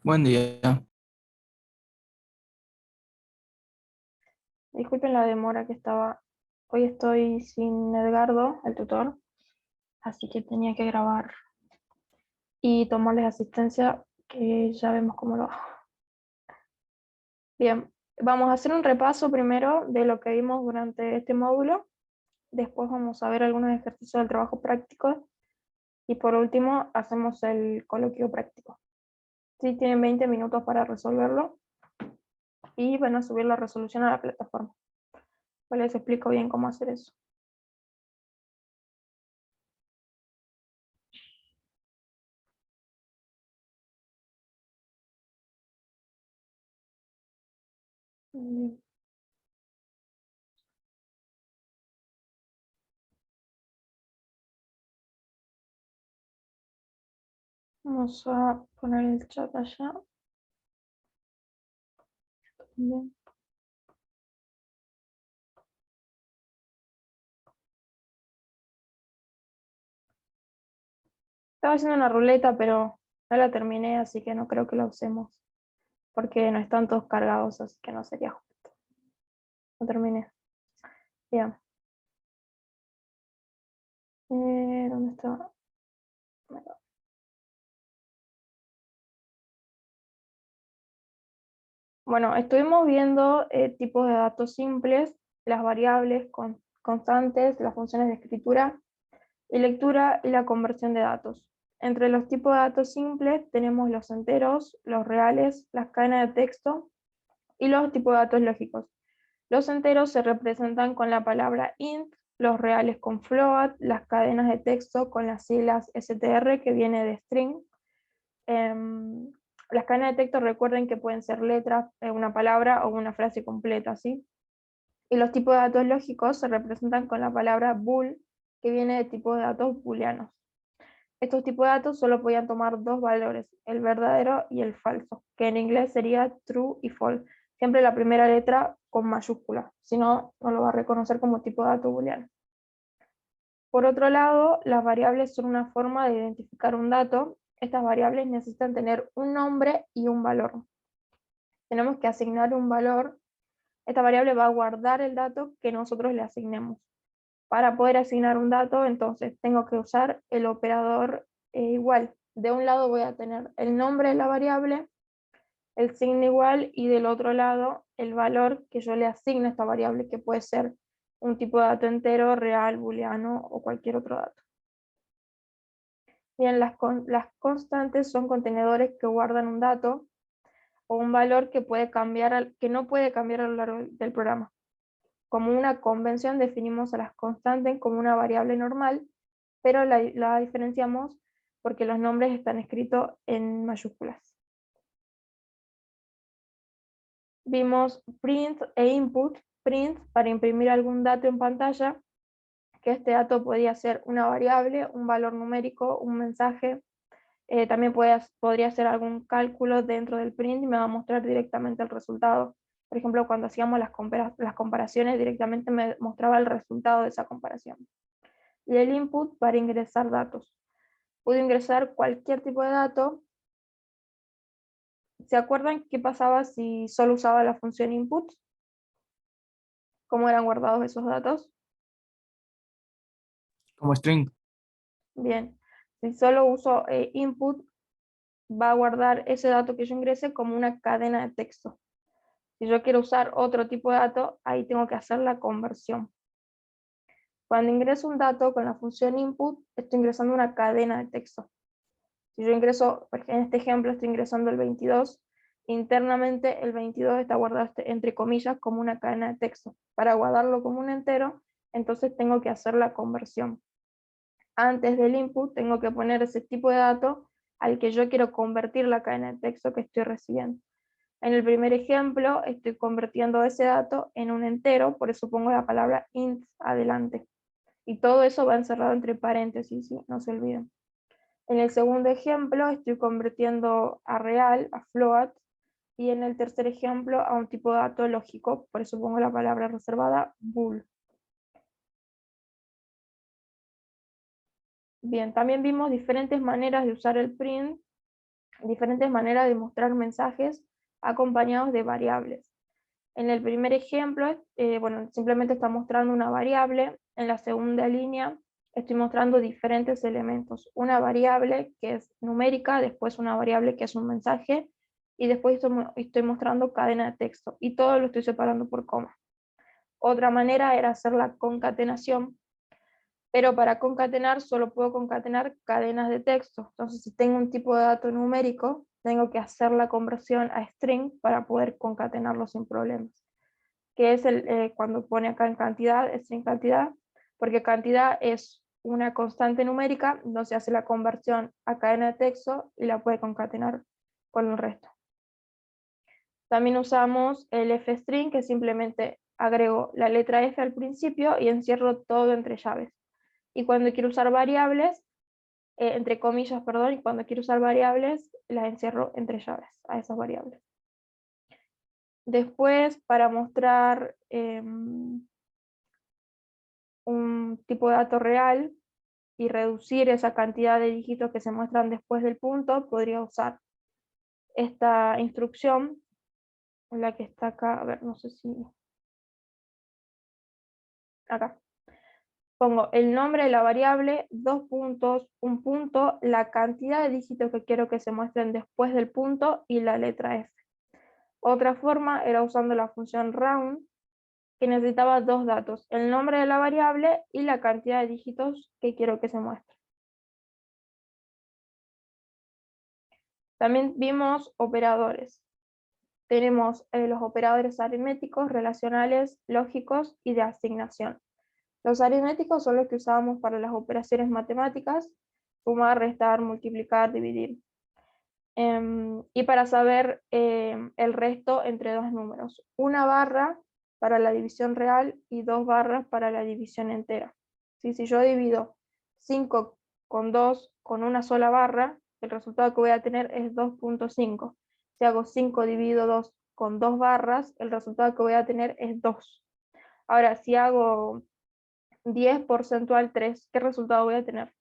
Buen día. Disculpen la demora que estaba. Hoy estoy sin Edgardo, el tutor, así que tenía que grabar y tomarles asistencia, que ya vemos cómo lo hago. Bien, vamos a hacer un repaso primero de lo que vimos durante este módulo. Después vamos a ver algunos ejercicios del trabajo práctico y por último hacemos el coloquio práctico. Sí, tienen 20 minutos para resolverlo y van a subir la resolución a la plataforma. Pues les explico bien cómo hacer eso. Bien. Vamos a poner el chat allá. Bien. Estaba haciendo una ruleta, pero no la terminé, así que no creo que la usemos, porque no están todos cargados, así que no sería justo. No terminé. Bien. ¿Dónde está? Bueno, estuvimos viendo tipos de datos simples, las variables constantes, las funciones de escritura y lectura y la conversión de datos. Entre los tipos de datos simples tenemos los enteros, los reales, las cadenas de texto y los tipos de datos lógicos. Los enteros se representan con la palabra int, los reales con float, las cadenas de texto con las siglas str, que viene de string. Las cadenas de texto, recuerden que pueden ser letras, una palabra o una frase completa, ¿sí? Y los tipos de datos lógicos se representan con la palabra bool, que viene de tipos de datos booleanos. Estos tipos de datos solo podían tomar dos valores, el verdadero y el falso, que en inglés sería true y false. Siempre la primera letra con mayúscula, si no, no lo va a reconocer como tipo de dato booleano. Por otro lado, las variables son una forma de identificar un dato. Estas variables necesitan tener un nombre y un valor. Tenemos que asignar un valor. Esta variable va a guardar el dato que nosotros le asignemos. Para poder asignar un dato, entonces tengo que usar el operador igual. De un lado voy a tener el nombre de la variable, el signo igual, y del otro lado el valor que yo le asigno a esta variable, que puede ser un tipo de dato entero, real, booleano o cualquier otro dato. Bien, las constantes son contenedores que guardan un dato o un valor que puede cambiar, que no puede cambiar a lo largo del programa. Como una convención definimos a las constantes como una variable normal, pero la diferenciamos porque los nombres están escritos en mayúsculas. Vimos print e input. Print para imprimir algún dato en pantalla, que este dato podía ser una variable, un valor numérico, un mensaje. También podría ser algún cálculo dentro del print y me va a mostrar directamente el resultado. Por ejemplo, cuando hacíamos las comparaciones, directamente me mostraba el resultado de esa comparación. Y el input para ingresar datos. Puedo ingresar cualquier tipo de dato. ¿Se acuerdan qué pasaba si solo usaba la función input? ¿Cómo eran guardados esos datos? Como string. Bien, si solo uso input, va a guardar ese dato que yo ingrese como una cadena de texto. Si yo quiero usar otro tipo de dato, ahí tengo que hacer la conversión. Cuando ingreso un dato con la función input, estoy ingresando una cadena de texto. Si yo ingreso, en este ejemplo estoy ingresando el 22, internamente el 22 está guardado entre comillas como una cadena de texto. Para guardarlo como un entero, entonces tengo que hacer la conversión. Antes del input tengo que poner ese tipo de dato al que yo quiero convertir la cadena de texto que estoy recibiendo. En el primer ejemplo estoy convirtiendo ese dato en un entero, por eso pongo la palabra int adelante. Y todo eso va encerrado entre paréntesis, ¿sí? No se olviden. En el segundo ejemplo estoy convirtiendo a real, a float, y en el tercer ejemplo a un tipo de dato lógico, por eso pongo la palabra reservada bool. Bien, también vimos diferentes maneras de usar el print. diferentes maneras de mostrar mensajes acompañados de variables. En el primer ejemplo, bueno, simplemente está mostrando una variable. En la segunda línea estoy mostrando diferentes elementos. Una variable que es numérica, después una variable que es un mensaje, y después estoy mostrando cadena de texto. Y todo lo estoy separando por coma. Otra manera era hacer la concatenación, pero para concatenar solo puedo concatenar cadenas de texto. Entonces, si tengo un tipo de dato numérico, tengo que hacer la conversión a string para poder concatenarlo sin problemas. Que es cuando pone acá en cantidad, string cantidad, porque cantidad es una constante numérica, entonces hace la conversión a cadena de texto y la puede concatenar con el resto. También usamos el fstring, que simplemente agrego la letra F al principio y encierro todo entre llaves. Y cuando quiero usar variables, entre comillas, perdón, y cuando quiero usar variables, las encierro entre llaves a esas variables. Después, para mostrar un tipo de dato real y reducir esa cantidad de dígitos que se muestran después del punto, podría usar esta instrucción, la que está acá, a ver, no sé si... Acá. Pongo el nombre de la variable, 2 puntos, un punto, la cantidad de dígitos que quiero que se muestren después del punto y la letra F. Otra forma era usando la función round, que necesitaba dos datos, el nombre de la variable y la cantidad de dígitos que quiero que se muestre. También vimos operadores. Tenemos los operadores aritméticos, relacionales, lógicos y de asignación. Los aritméticos son los que usábamos para las operaciones matemáticas, sumar, restar, multiplicar, dividir. Y para saber el resto entre dos números. Una barra para la división real y 2 barras para la división entera. Si yo divido 5 con 2 con una sola barra, el resultado que voy a tener es 2.5. Si hago 5 dividido 2 con 2 barras, el resultado que voy a tener es 2. Ahora, si hago 10 porcentual 3, ¿qué resultado voy a tener?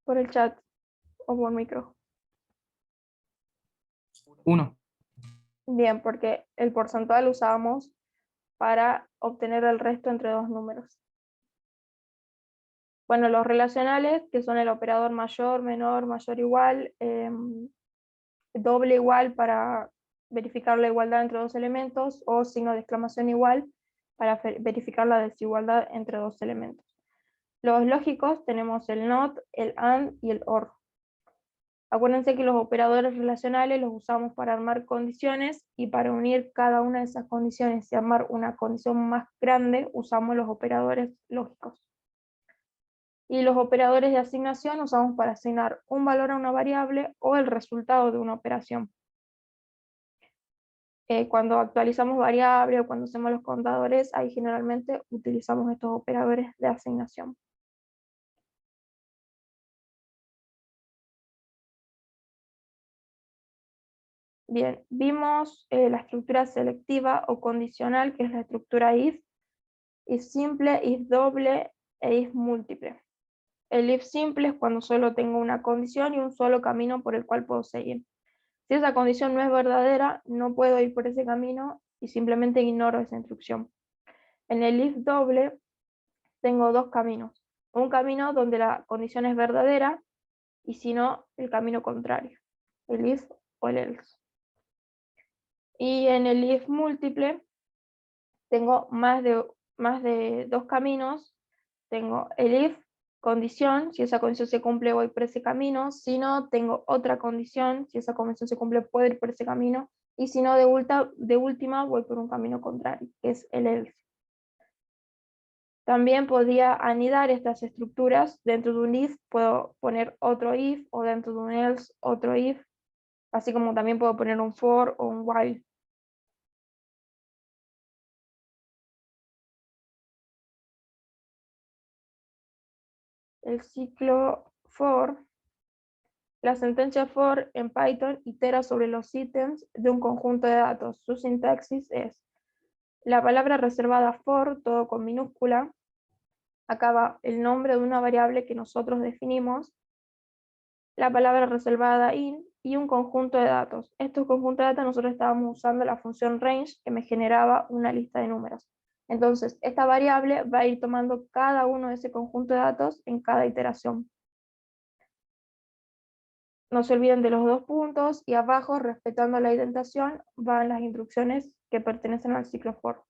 Por el chat o por micro. 1. Bien, porque el porcentual usábamos para obtener el resto entre dos números. Bueno, los relacionales, que son el operador mayor, menor, mayor, igual, doble igual para verificar la igualdad entre dos elementos, o signo de exclamación igual para verificar la desigualdad entre dos elementos. Los lógicos tenemos el not, el and y el or. Acuérdense que los operadores relacionales los usamos para armar condiciones, y para unir cada una de esas condiciones y armar una condición más grande usamos los operadores lógicos. Y los operadores de asignación usamos para asignar un valor a una variable o el resultado de una operación. Cuando actualizamos variables o cuando hacemos los contadores, ahí generalmente utilizamos estos operadores de asignación. Bien, vimos la estructura selectiva o condicional, que es la estructura if simple, if doble e if múltiple. El if simple es cuando solo tengo una condición y un solo camino por el cual puedo seguir. Si esa condición no es verdadera, no puedo ir por ese camino y simplemente ignoro esa instrucción. En el if doble tengo dos caminos. Un camino donde la condición es verdadera, y si no, el camino contrario, el if o el else. Y en el if múltiple tengo más de dos caminos. Tengo el if condición, si esa condición se cumple voy por ese camino, si no tengo otra condición, si esa condición se cumple puedo ir por ese camino, y si no de última voy por un camino contrario, que es el else. También podría anidar estas estructuras. Dentro de un if puedo poner otro if, o dentro de un else otro if, así como también puedo poner un for o un while. El ciclo for, la sentencia for en Python itera sobre los ítems de un conjunto de datos. Su sintaxis es la palabra reservada for, todo con minúscula, Acá va el nombre de una variable que nosotros definimos, la palabra reservada in y un conjunto de datos. Estos conjuntos de datos nosotros estábamos usando la función range que me generaba una lista de números. Entonces, esta variable va a ir tomando cada uno de ese conjunto de datos en cada iteración. No se olviden de los dos puntos y abajo, respetando la indentación, van las instrucciones que pertenecen al ciclo for.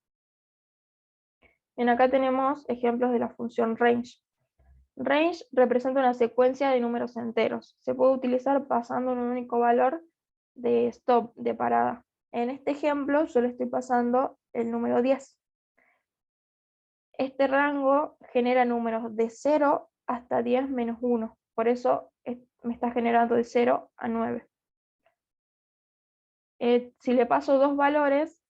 Acá tenemos ejemplos de la función range. Range representa una secuencia de números enteros. Se puede utilizar pasando un único valor de stop, de parada. En este ejemplo yo le estoy pasando el número 10. Este rango genera números de 0 hasta 10 menos 1. Por eso me está generando de 0 a 9. Si le paso dos valores,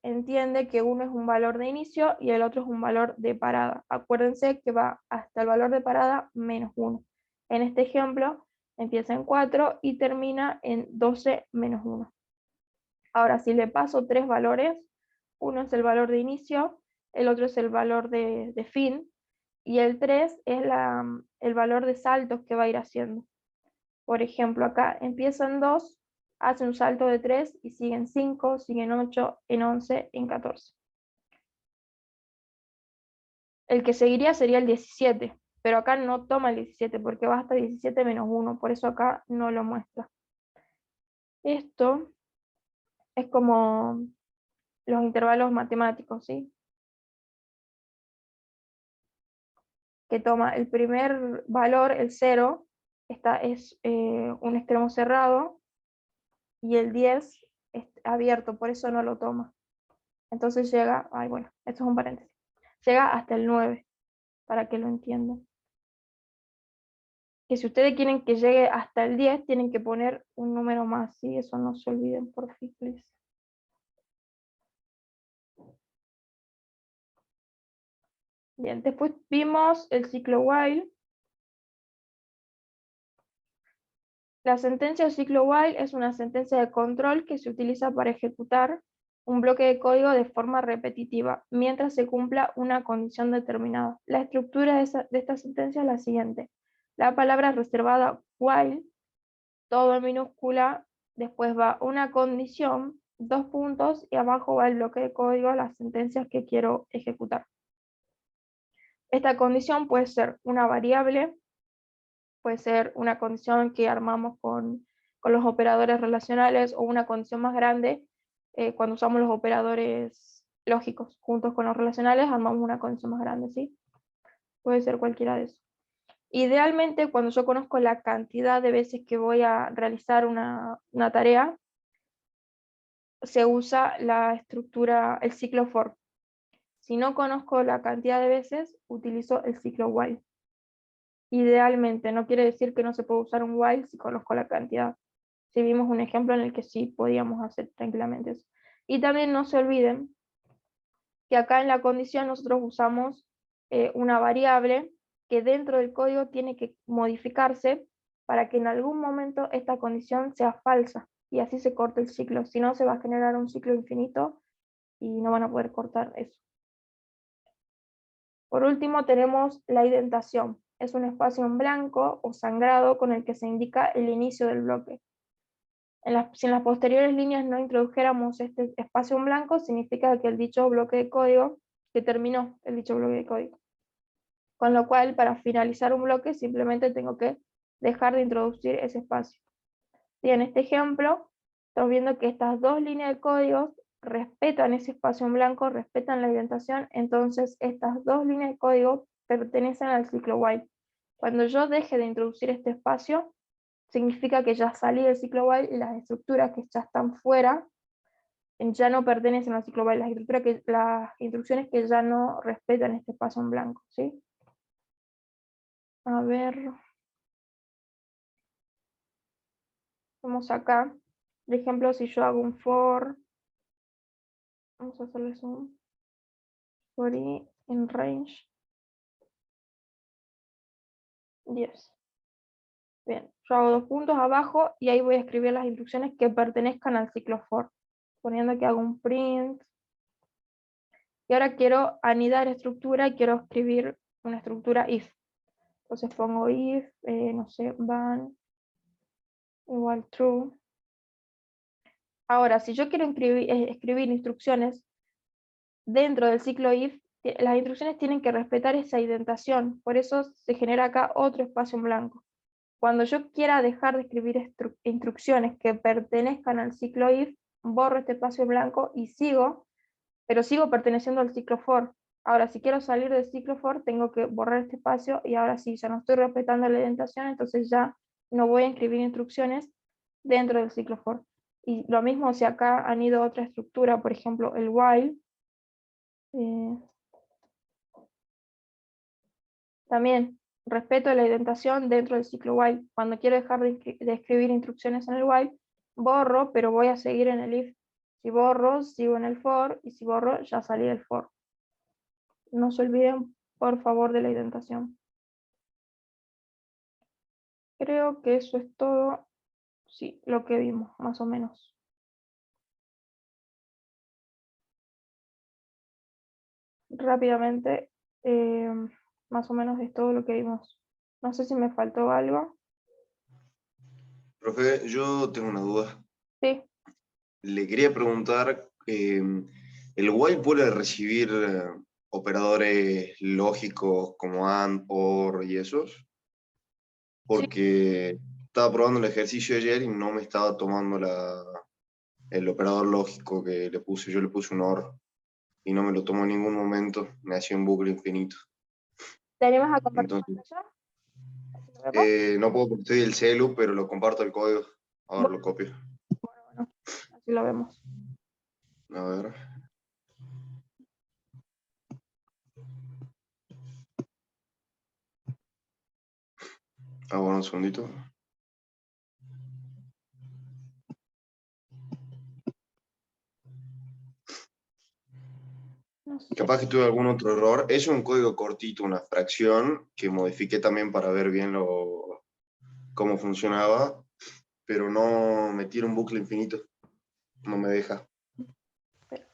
entiende que uno es un valor de inicio y el otro es un valor de parada. Acuérdense que va hasta el valor de parada menos 1. En este ejemplo, empieza en 4 y termina en 12 menos 1. Ahora, si le paso tres valores, uno es el valor de inicio, el otro es el valor de fin, y el 3 es el valor de saltos que va a ir haciendo. Por ejemplo, acá empieza en 2, hace un salto de 3 y sigue en 5, sigue en 8, en 11, en 14. El que seguiría sería el 17, pero acá no toma el 17 porque va hasta 17 menos 1, por eso acá no lo muestra. Esto es como los intervalos matemáticos, ¿sí? Que toma el primer valor, el 0, es un extremo cerrado, y el 10 es abierto, por eso no lo toma. Entonces llega, bueno, esto es un paréntesis, llega hasta el 9, para que lo entiendan. Que si ustedes quieren que llegue hasta el 10, tienen que poner un número más, ¿sí? Eso no se olviden, por favor, please. Bien, después vimos el ciclo while. La sentencia o ciclo while es una sentencia de control que se utiliza para ejecutar un bloque de código de forma repetitiva, mientras se cumpla una condición determinada. La estructura de esta sentencia es la siguiente. La palabra reservada while, todo en minúscula, después va una condición, dos puntos, y abajo va el bloque de código, las sentencias que quiero ejecutar. Esta condición puede ser una variable, puede ser una condición que armamos con los operadores relacionales, o una condición más grande, cuando usamos los operadores lógicos juntos con los relacionales, armamos una condición más grande, ¿sí? Puede ser cualquiera de esos. Idealmente, cuando yo conozco la cantidad de veces que voy a realizar una tarea, se usa la estructura, el ciclo for. Si no conozco la cantidad de veces, utilizo el ciclo while. Idealmente, no quiere decir que no se puede usar un while si conozco la cantidad. Si vimos un ejemplo en el que sí podíamos hacer tranquilamente eso. Y también no se olviden que acá en la condición nosotros usamos una variable que dentro del código tiene que modificarse para que en algún momento esta condición sea falsa y así se corte el ciclo. Si no, se va a generar un ciclo infinito y no van a poder cortar eso. Por último tenemos la indentación. Es un espacio en blanco o sangrado con el que se indica el inicio del bloque. Si en las posteriores líneas no introdujéramos este espacio en blanco, significa que el dicho bloque de código, que terminó el dicho bloque de código. Con lo cual, para finalizar un bloque, simplemente tengo que dejar de introducir ese espacio. Y en este ejemplo, estamos viendo que estas dos líneas de código respetan ese espacio en blanco, respetan la indentación, entonces estas dos líneas de código pertenecen al ciclo while. Cuando yo deje de introducir este espacio, significa que ya salí del ciclo while y las estructuras que ya están fuera ya no pertenecen al ciclo while, las instrucciones que ya no respetan este espacio en blanco, ¿sí? A ver, vamos acá. Por ejemplo, si yo hago un for, vamos a hacerle zoom, for i in range 10. Bien, yo hago dos puntos abajo y ahí voy a escribir las instrucciones que pertenezcan al ciclo for, poniendo que hago un print. Y ahora quiero anidar estructura y quiero escribir una estructura if. Entonces pongo if, no sé, van igual true. Ahora, si yo quiero escribir instrucciones dentro del ciclo if, las instrucciones tienen que respetar esa indentación. Por eso se genera acá otro espacio en blanco. Cuando yo quiera dejar de escribir instrucciones que pertenezcan al ciclo if, borro este espacio en blanco y sigo, pero sigo perteneciendo al ciclo for. Ahora, si quiero salir del ciclo for, tengo que borrar este espacio y ahora sí, ya no estoy respetando la indentación, entonces ya no voy a escribir instrucciones dentro del ciclo for. Y lo mismo si acá han ido a otra estructura, por ejemplo, el while. También respeto la indentación dentro del ciclo while. Cuando quiero dejar de escribir instrucciones en el while, borro, pero voy a seguir en el if. Si borro, sigo en el for, y si borro, ya salí del for. No se olviden, por favor, de la indentación. Creo que eso es todo, sí, lo que vimos, más o menos. Rápidamente, más o menos es todo lo que vimos. No sé si me faltó algo. Profe, yo tengo una duda. Sí, Le quería preguntar, ¿el while puede recibir operadores lógicos como AND, OR y esos? sí, Porque estaba probando el ejercicio ayer y no me estaba tomando el operador lógico que le puse. Yo le puse un OR y no me lo tomó en ningún momento. Me hacía un bucle infinito. ¿te animas a compartir Entonces, pantalla? Así lo vemos. no puedo porque estoy el celu, pero lo comparto el código. Ahora Bueno, lo copio. bueno, así lo vemos. A ver. Ah, bueno, un segundito. No sé. Capaz que tuve algún otro error. Es un código cortito, una fracción, que modifiqué también para ver bien cómo funcionaba, pero no me tira un bucle infinito. No me deja. Espera,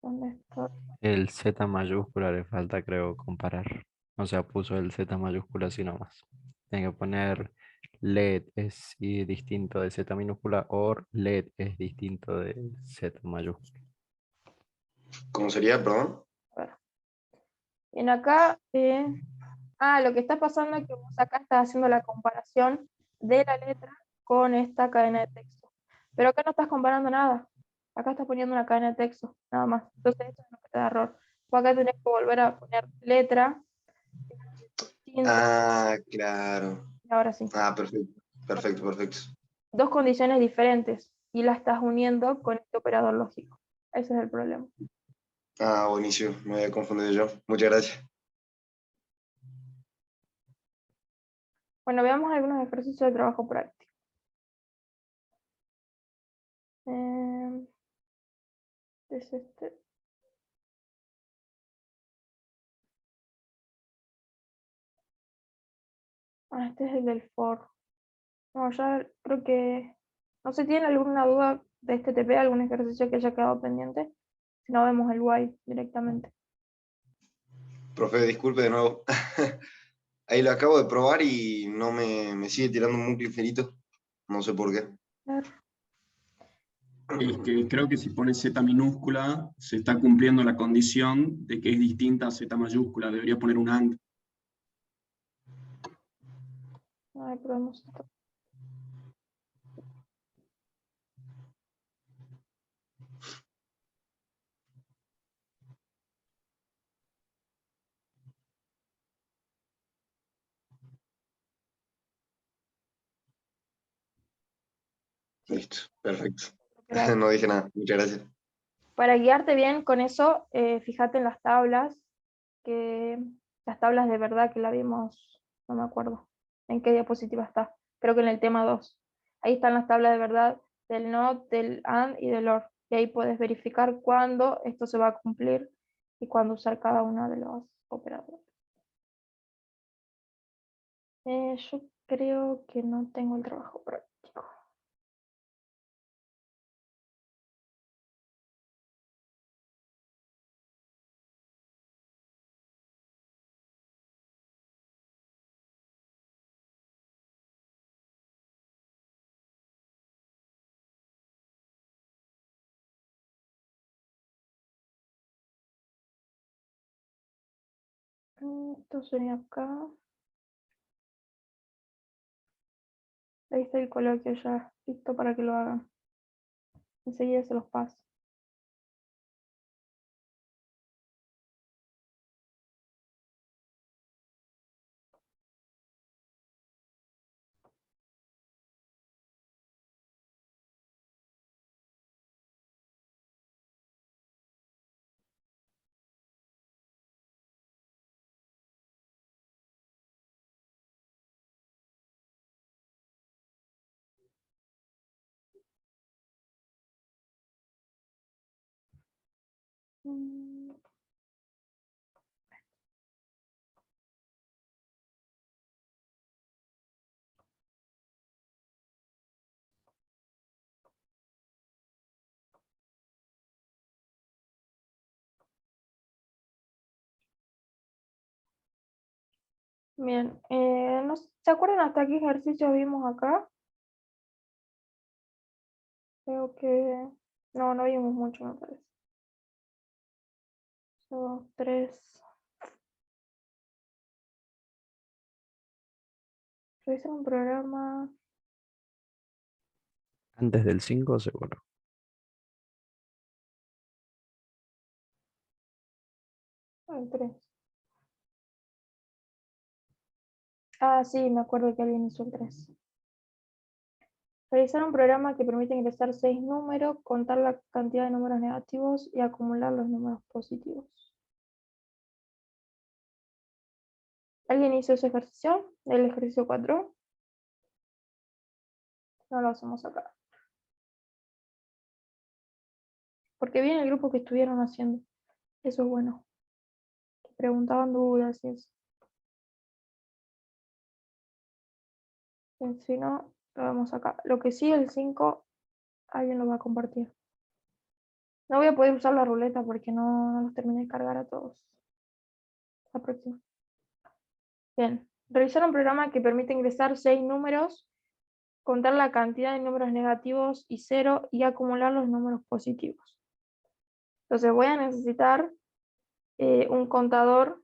¿dónde estoy? El Z mayúscula le falta, creo, comparar. O sea, puso el Z mayúscula así nomás. Tiene que poner LED es distinto de Z minúscula o LED es distinto de Z mayúscula. ¿Cómo sería, perdón? A ver. En acá, lo que está pasando es que vos acá estás haciendo la comparación de la letra con esta cadena de texto. Pero acá no estás comparando nada. Acá estás poniendo una cadena de texto, nada más. Entonces esto es lo que te da error. Vos acá tenés que volver a poner letra, distinto, Ah, claro. y ahora sí. Ah, perfecto. Perfecto, perfecto. Dos condiciones diferentes y las estás uniendo con este operador lógico. Ese es el problema. Ah, buenísimo. Me había confundido yo. Muchas gracias. Bueno, veamos algunos ejercicios de trabajo práctico. Es este. Este es el del for. No, ya creo que. No sé, ¿tiene alguna duda de este TP, algún ejercicio que haya quedado pendiente? Si no, vemos el while directamente. Profe, disculpe de nuevo. Ahí lo acabo de probar y no me sigue tirando un bucle infinito. No sé por qué. A ver. Es que creo que si pone Z minúscula, se está cumpliendo la condición de que es distinta a Z mayúscula. Debería poner un AND. A ver, probemos esto. Sí, Listo. Perfecto. era- No dije nada. Muchas gracias. Para guiarte bien con eso, fíjate en las tablas, las tablas de verdad que la vimos, no me acuerdo en qué diapositiva está, creo que en el tema 2. Ahí están las tablas de verdad del not, del and y del or. Y ahí puedes verificar cuándo esto se va a cumplir y cuándo usar cada uno de los operadores. Yo creo que no tengo el trabajo práctico. Esto sería acá. Ahí está el coloquio ya, listo para que lo hagan. Enseguida se los paso. Mm, Bien, ¿se acuerdan hasta qué ejercicio vimos acá? Creo que no vimos mucho, me parece. 2, 3. Revisar un programa. Antes del 5 seguro. El 3. Ah, sí, me acuerdo que alguien hizo el 3. Realizar un programa que permite ingresar 6 números, contar la cantidad de números negativos y acumular los números positivos. ¿Alguien hizo ese ejercicio? ¿El ejercicio 4? No lo hacemos acá. Porque viene el grupo que estuvieron haciendo. Eso es bueno. Que preguntaban dudas y eso. Si no, lo vemos acá. Lo que sí, el 5, alguien lo va a compartir. No voy a poder usar la ruleta porque no los terminé de cargar a todos. La próxima. Bien. Revisar un programa que permite ingresar 6 números, contar la cantidad de números negativos y 0 y acumular los números positivos. Entonces voy a necesitar un contador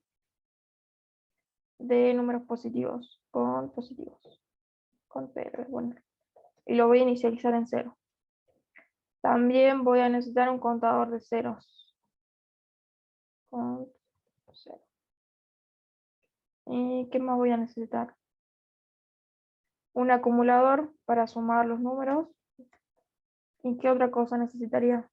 de números positivos. Con P, bueno. Y lo voy a inicializar en 0. También voy a necesitar un contador de ceros. Con 0. ¿Y qué más voy a necesitar? Un acumulador para sumar los números. ¿Y qué otra cosa necesitaría?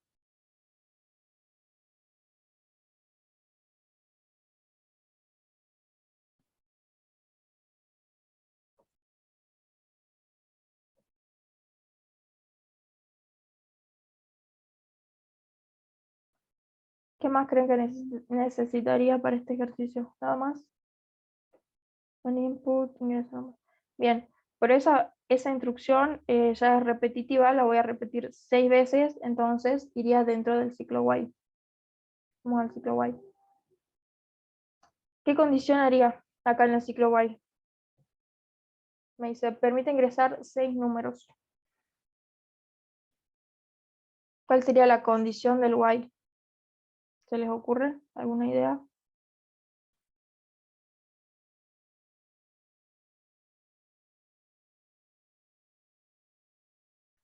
¿Qué más creen que necesitaría para este ejercicio? Nada más. Un input, ingreso. Bien, pero esa instrucción ya es repetitiva, la voy a repetir 6 veces, entonces iría dentro del ciclo while. Vamos al ciclo while. ¿Qué condición haría acá en el ciclo while? Me dice, permite ingresar 6 números. ¿Cuál sería la condición del while? ¿Se les ocurre alguna idea?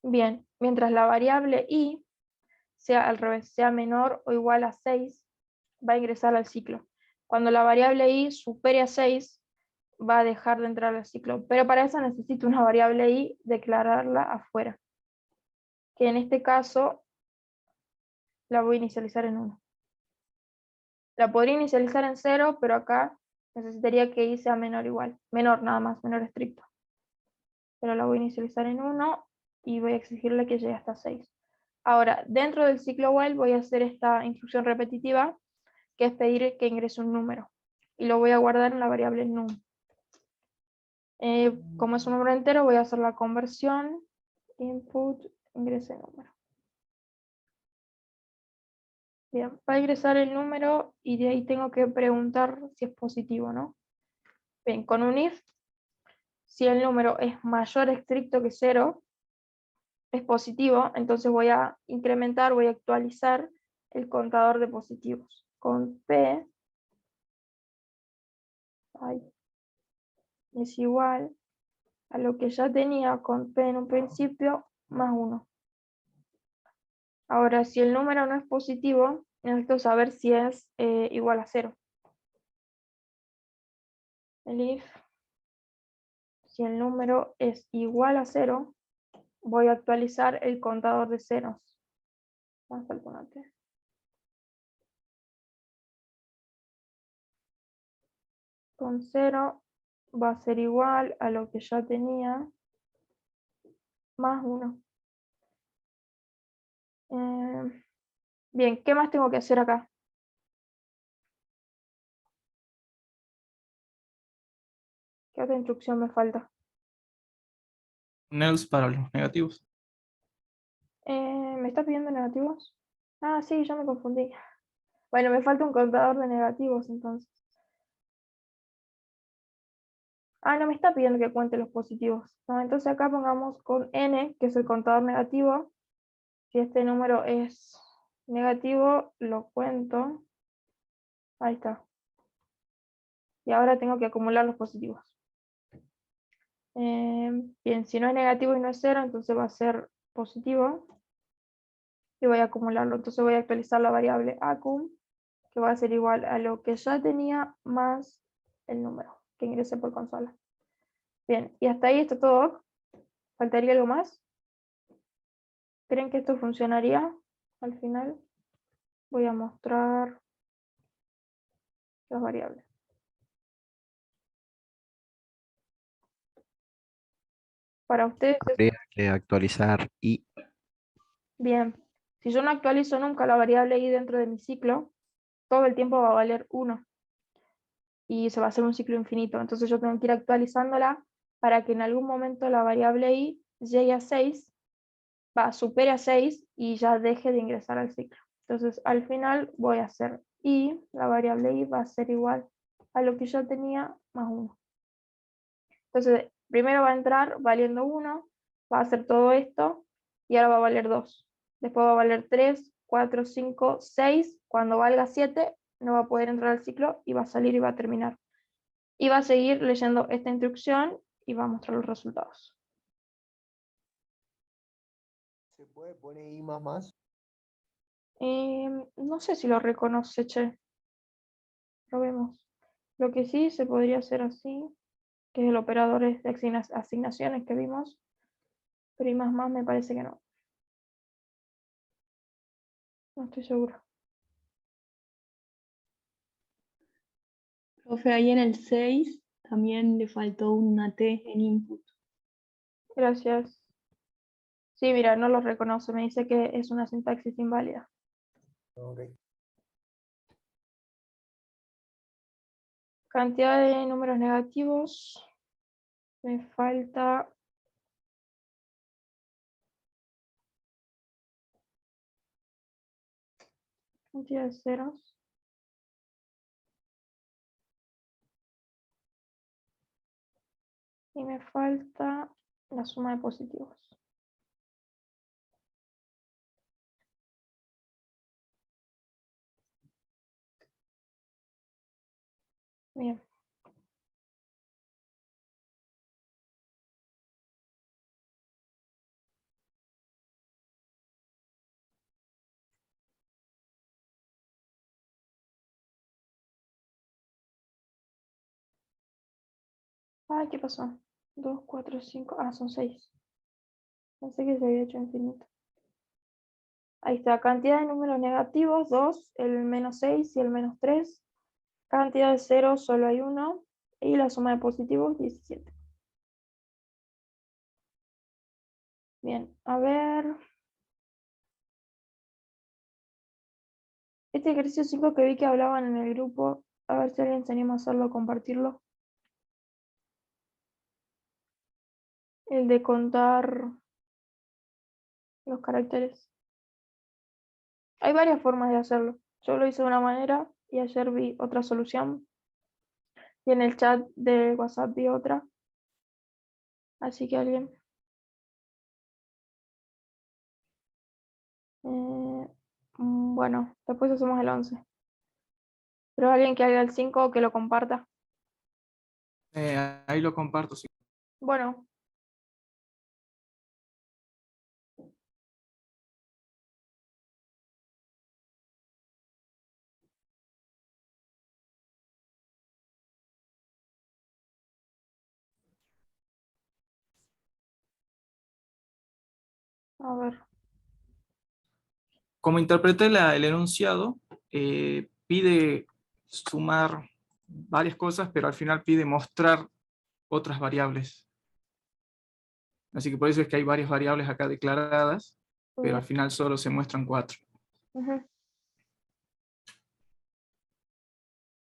Bien, mientras la variable i sea al revés, sea menor o igual a 6, va a ingresar al ciclo. Cuando la variable i supere a 6, va a dejar de entrar al ciclo. Pero para eso necesito una variable i, declararla afuera. Que en este caso la voy a inicializar en 1. La podría inicializar en 0, pero acá necesitaría que i sea menor o igual. Menor nada más, menor estricto. Pero la voy a inicializar en 1 y voy a exigirle que llegue hasta 6. Ahora, dentro del ciclo while voy a hacer esta instrucción repetitiva, que es pedir que ingrese un número. Y lo voy a guardar en la variable num. Como es un número entero, voy a hacer la conversión, input, ingrese número. Bien, va a ingresar el número y de ahí tengo que preguntar si es positivo, ¿no? Bien, con un if, si el número es mayor estricto que 0, es positivo, entonces voy a incrementar, voy a actualizar el contador de positivos. Con P Ahí. Es igual a lo que ya tenía con P en un principio, más 1. Ahora, si el número no es positivo, necesito saber si es igual a 0. El if, si el número es igual a 0, voy a actualizar el contador de ceros. Vamos a poner con 0 va a ser igual a lo que ya tenía, más 1. Bien, ¿qué más tengo que hacer acá? ¿Qué otra instrucción me falta? Else para los negativos. ¿Me está pidiendo negativos? Ah, sí, ya me confundí. Bueno, me falta un contador de negativos entonces. Ah, no me está pidiendo que cuente los positivos. No, entonces acá pongamos con n, que es el contador negativo. Si este número es negativo, lo cuento. Ahí está. Y ahora tengo que acumular los positivos. Bien, si no es negativo y no es 0, entonces va a ser positivo. Y voy a acumularlo. Entonces voy a actualizar la variable acum, que va a ser igual a lo que ya tenía más el número que ingresé por consola. Bien, y hasta ahí está todo. ¿Faltaría algo más? ¿Creen que esto funcionaría al final? Voy a mostrar las variables. Para ustedes es Habría que actualizar y bien. Si yo no actualizo nunca la variable i dentro de mi ciclo, todo el tiempo va a valer 1. Y se va a hacer un ciclo infinito. Entonces yo tengo que ir actualizándola para que en algún momento la variable i llegue a 6, supere a 6 y ya deje de ingresar al ciclo. Entonces al final voy a hacer i, la variable i va a ser igual a lo que yo tenía más 1. Entonces primero va a entrar valiendo 1, va a hacer todo esto y ahora va a valer 2. Después va a valer 3, 4, 5, 6. Cuando valga 7 no va a poder entrar al ciclo y va a salir y va a terminar. Y va a seguir leyendo esta instrucción y va a mostrar los resultados. ¿Se puede poner I más más? No sé si lo reconoce, che. Probemos. Lo que sí se podría hacer así, que es el operador de asignaciones que vimos, pero I más más me parece que no. No estoy segura. Profe, ahí en el 6 también le faltó una T en input. Gracias. Sí, mira, no lo reconoce. Me dice que es una sintaxis inválida. Ok. Cantidad de números negativos. Me falta cantidad de ceros. Y me falta la suma de positivos. Bien. Ay, ¿qué pasó? 2, 4, 5. Ah, son 6. Pensé que se había hecho infinito. Ahí está, cantidad de números negativos, 2, el menos 6 y el menos 3. Cantidad de ceros, solo hay 1. Y la suma de positivos, 17. Bien, a ver. Este ejercicio 5 que vi que hablaban en el grupo, a ver si alguien se anima a hacerlo, compartirlo. El de contar los caracteres. Hay varias formas de hacerlo. Yo lo hice de una manera y ayer vi otra solución. Y en el chat de WhatsApp vi otra. Así que alguien. Bueno, después hacemos el 11. Pero alguien que haga el 5 o que lo comparta. ahí lo comparto. Sí. Bueno. A ver. Como interpreté el enunciado, pide sumar varias cosas, pero al final pide mostrar otras variables. Así que por eso es que hay varias variables acá declaradas, pero al final solo se muestran 4. Ujú.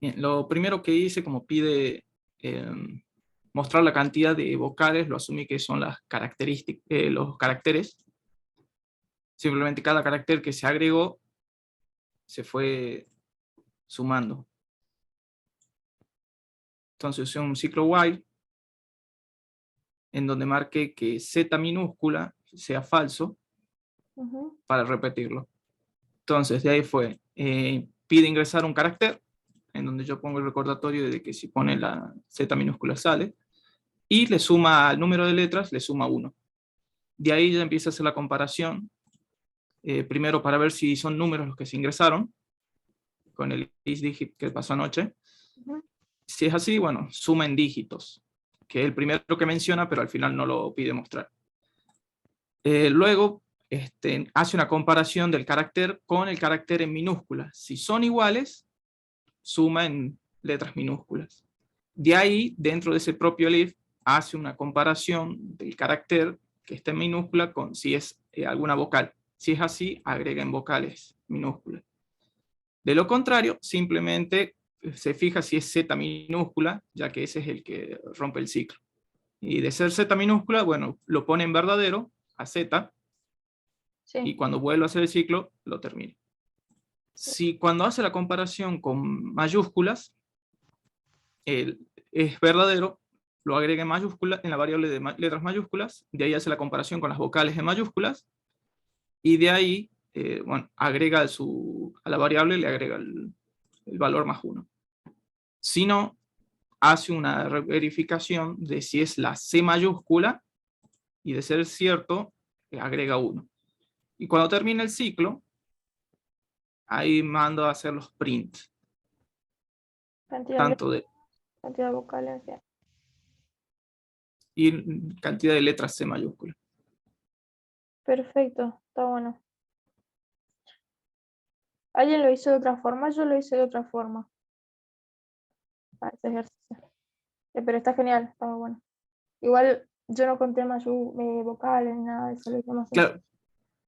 Bien, lo primero que hice, como pide mostrar la cantidad de vocales, lo asumí que son las características, los caracteres. Simplemente cada carácter que se agregó se fue sumando. Entonces usé un ciclo while en donde marqué que Z minúscula sea falso Ujú. para repetirlo. Entonces de ahí fue, pide ingresar un carácter, en donde yo pongo el recordatorio de que si pone la Z minúscula sale, y le suma al número de letras, le suma 1. De ahí ya empieza a hacer la comparación, primero para ver si son números los que se ingresaron, con el isDigit que pasó anoche. Ujú. Si es así, bueno, suma en dígitos, que es el primero que menciona, pero al final no lo pide mostrar. Luego hace una comparación del carácter con el carácter en minúsculas. Si son iguales, suma en letras minúsculas. De ahí, dentro de ese propio elif, hace una comparación del carácter que está en minúscula con si es alguna vocal. Si es así, agrega en vocales minúsculas. De lo contrario, simplemente se fija si es Z minúscula, ya que ese es el que rompe el ciclo. Y de ser Z minúscula, bueno, lo pone en verdadero a Z, Sí. y cuando vuelve a hacer el ciclo, lo termina. Si cuando hace la comparación con mayúsculas, es verdadero, lo agrega en mayúsculas, en la variable de letras mayúsculas, de ahí hace la comparación con las vocales en mayúsculas, y de ahí, bueno, agrega a la variable, le agrega el valor +1. Si no, hace una verificación de si es la C mayúscula, y de ser cierto, agrega 1. Y cuando termina el ciclo, ahí mando a hacer los print, Cantidad tanto de, cantidad de vocales. Bien. y cantidad de letras C mayúscula. Perfecto, está bueno. ¿Alguien lo hizo de otra forma? Yo lo hice de otra forma. Para ese ejercicio. Pero está genial, está muy bueno. Igual yo no conté más vocales ni nada de eso, lo hice más sencillo. Claro,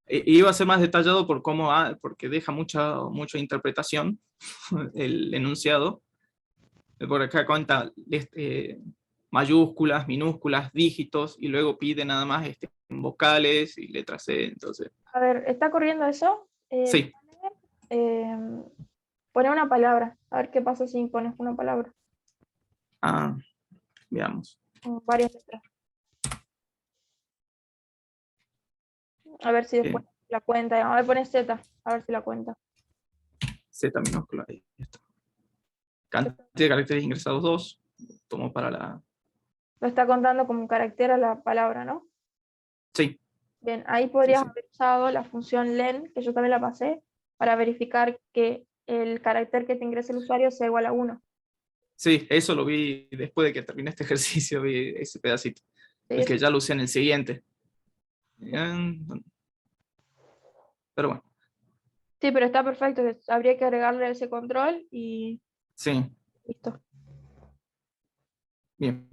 iba a ser más detallado por cómo, porque deja mucha interpretación el enunciado. Por acá cuenta mayúsculas, minúsculas, dígitos, y luego pide nada más vocales y letras C. Entonces, A ver, ¿está corriendo eso? sí, Pone una palabra. A ver qué pasa si pones una palabra. veamos. Varias letras. A ver si después la cuenta. A ver, pone Z. A ver si la cuenta. Z minúscula, ahí está. Cantidad de caracteres ingresados 2. Tomo para la... Lo está contando como un carácter a la palabra, ¿no? Sí. Bien, ahí podrías Sí. haber usado la función len, que yo también la pasé, para verificar que el carácter que te ingrese el usuario sea igual a 1. Sí, eso lo vi después de que terminé este ejercicio, vi ese pedacito. Sí, El que ya lo usé en el siguiente. Pero bueno. sí, pero está perfecto. Habría que agregarle ese control y Sí, listo. bien.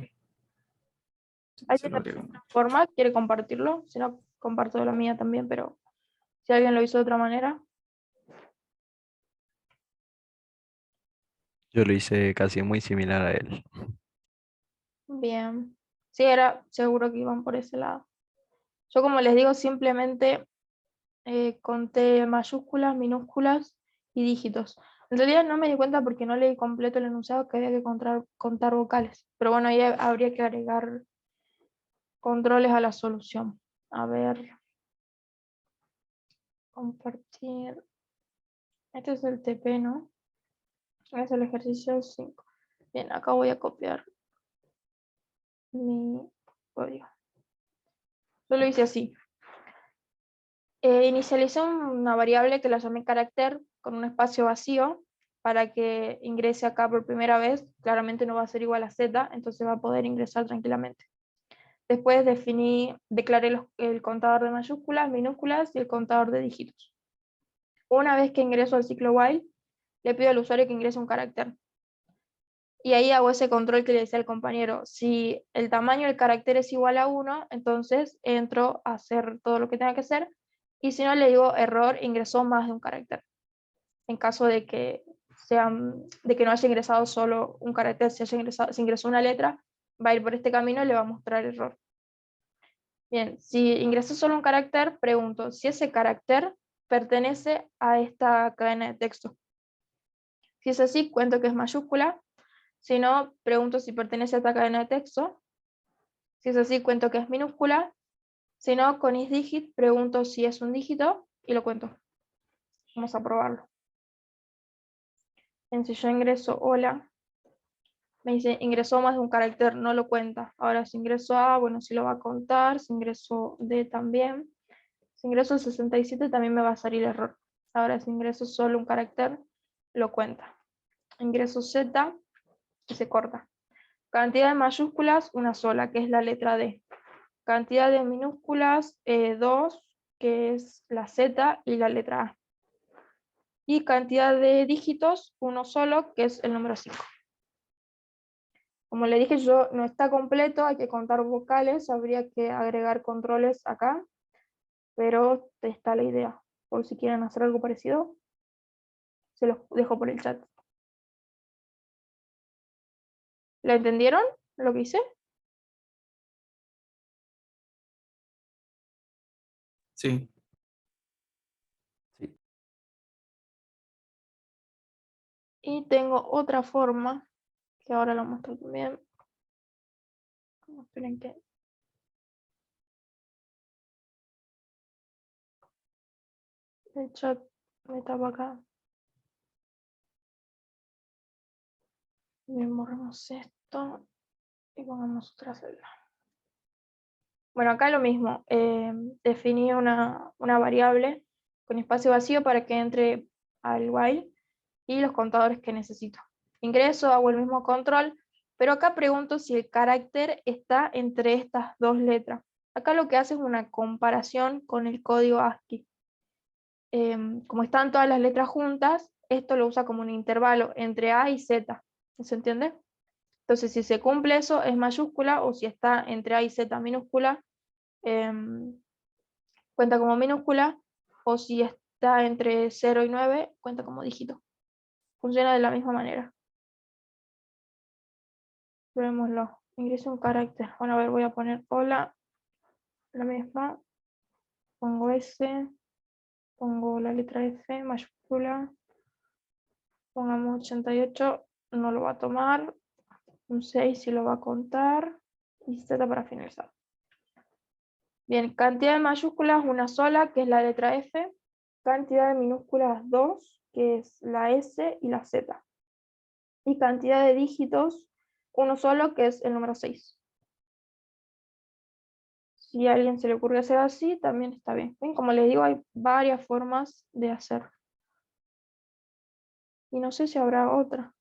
Se ¿Alguien lo lo hizo agrego. de otra forma? ¿Quiere compartirlo? Si no, comparto de la mía también, pero si alguien lo hizo de otra manera. Yo lo hice casi muy similar a él. Bien. Sí, era seguro que iban por ese lado. Yo, como les digo, simplemente conté mayúsculas, minúsculas y dígitos. En realidad no me di cuenta porque no leí completo el enunciado que había que contar vocales. Pero bueno, ahí habría que agregar controles a la solución. A ver. Compartir. Este es el TP, ¿no? Es el ejercicio 5. Bien, acá voy a copiar lo hice así. Inicialicé una variable que la llamé carácter con un espacio vacío para que ingrese acá por primera vez. Claramente no va a ser igual a z, entonces va a poder ingresar tranquilamente. Después declaré el contador de mayúsculas, minúsculas y el contador de dígitos. Una vez que ingreso al ciclo while, le pido al usuario que ingrese un carácter. Y ahí hago ese control que le decía al compañero. Si el tamaño del carácter es igual a 1, entonces entro a hacer todo lo que tenga que hacer. Y si no, le digo error, ingresó más de un carácter. En caso de que no haya ingresado solo un carácter, si ingresó una letra, va a ir por este camino y le va a mostrar error. Bien, si ingresó solo un carácter, pregunto si ese carácter pertenece a esta cadena de texto. Si es así, cuento que es mayúscula. Si no, pregunto si pertenece a esta cadena de texto. Si es así, cuento que es minúscula. Si no, con isDigit pregunto si es un dígito y lo cuento. Vamos a probarlo. Si yo ingreso hola, me dice ingresó más de un carácter, no lo cuenta. Ahora si ingreso A, bueno, sí lo va a contar. Si ingreso D también. Si ingreso 67 también me va a salir error. Ahora si ingreso solo un carácter, lo cuenta. Ingreso Z y se corta. Cantidad de mayúsculas, una sola, que es la letra D. Cantidad de minúsculas, 2, que es la Z y la letra A. Y cantidad de dígitos, uno solo, que es el número 5. Como le dije yo, no está completo, hay que contar vocales, habría que agregar controles acá, pero está la idea. Por si quieren hacer algo parecido, se los dejo por el chat. ¿La entendieron lo que hice? Sí. Sí. Y tengo otra forma, que ahora la muestro también. Esperen que... el chat me tapa acá. Bien, borramos esto y pongamos otra celda. Bueno, acá lo mismo. Definí una variable con espacio vacío para que entre al while y los contadores que necesito. Ingreso, hago el mismo control, pero acá pregunto si el carácter está entre estas dos letras. Acá lo que hace es una comparación con el código ASCII. Como están todas las letras juntas, esto lo usa como un intervalo entre A y Z. ¿Se entiende? Entonces, si se cumple eso, es mayúscula, o si está entre A y Z minúscula, cuenta como minúscula, o si está entre 0 y 9, cuenta como dígito. Funciona de la misma manera. Probémoslo. Ingreso un carácter. Bueno, a ver, voy a poner hola, la misma. Pongo S, pongo la letra F, mayúscula. Pongamos 88, no lo va a tomar. Un 6 sí lo va a contar. Y Z para finalizar. Bien, cantidad de mayúsculas, una sola, que es la letra F. Cantidad de minúsculas, 2, que es la S y la Z. Y cantidad de dígitos, uno solo, que es el número 6. Si a alguien se le ocurre hacer así, también está bien. Bien, como les digo, hay varias formas de hacer. Y no sé si habrá otra.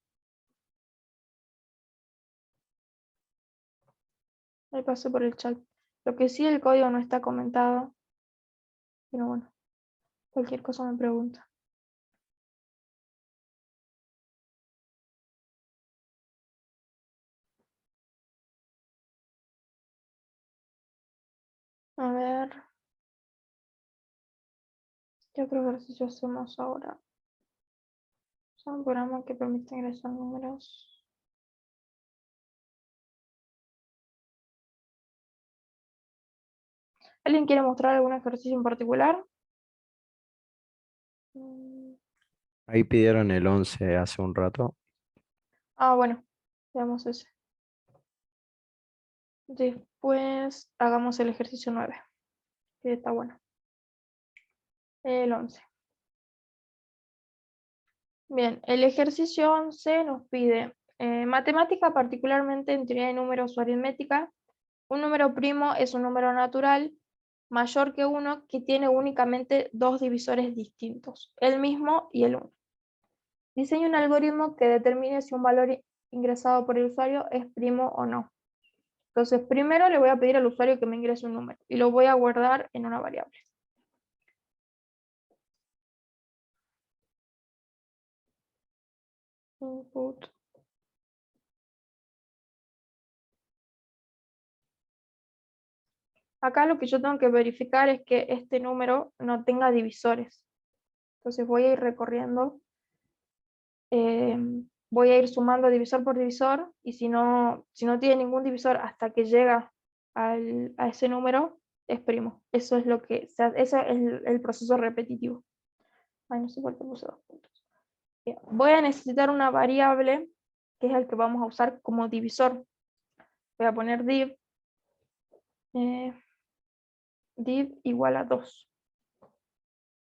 Ahí pasé por el chat. Lo que sí, el código no está comentado. Pero bueno, cualquier cosa me pregunta. A ver. ¿Qué otro ejercicio hacemos ahora? Es un programa que permite ingresar números. ¿Alguien quiere mostrar algún ejercicio en particular? Ahí pidieron el 11 hace un rato. Bueno, veamos ese. Después hagamos el ejercicio 9, que está bueno. El 11. Bien, el ejercicio 11 nos pide matemática, particularmente en teoría de números o aritmética. Un número primo es un número natural mayor que 1 que tiene únicamente dos divisores distintos, el mismo y el 1. Diseño un algoritmo que determine si un valor ingresado por el usuario es primo o no. Entonces, primero le voy a pedir al usuario que me ingrese un número y lo voy a guardar en una variable. Input. Acá lo que yo tengo que verificar es que este número no tenga divisores. Entonces voy a ir recorriendo, voy a ir sumando divisor por divisor, y si no tiene ningún divisor hasta que llega a ese número, es primo. Eso es lo que, eso es el proceso repetitivo. Ay, no sé por qué puse 2 puntos. Bien, voy a necesitar una variable que es el que vamos a usar como divisor. Voy a poner div igual a 2.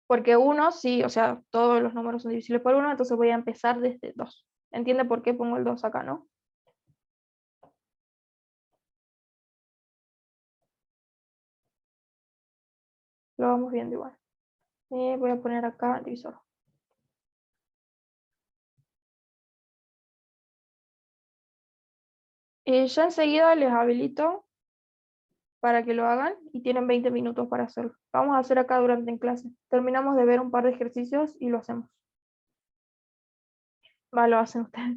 Porque 1, sí, o sea, todos los números son divisibles por 1, entonces voy a empezar desde 2. ¿Entiende por qué pongo el 2 acá, no? Lo vamos viendo igual. Voy a poner acá divisor. Ya enseguida les habilito para que lo hagan y tienen 20 minutos para hacerlo. Vamos a hacer acá durante en clase. Terminamos de ver un par de ejercicios y lo hacemos. Va, lo hacen ustedes.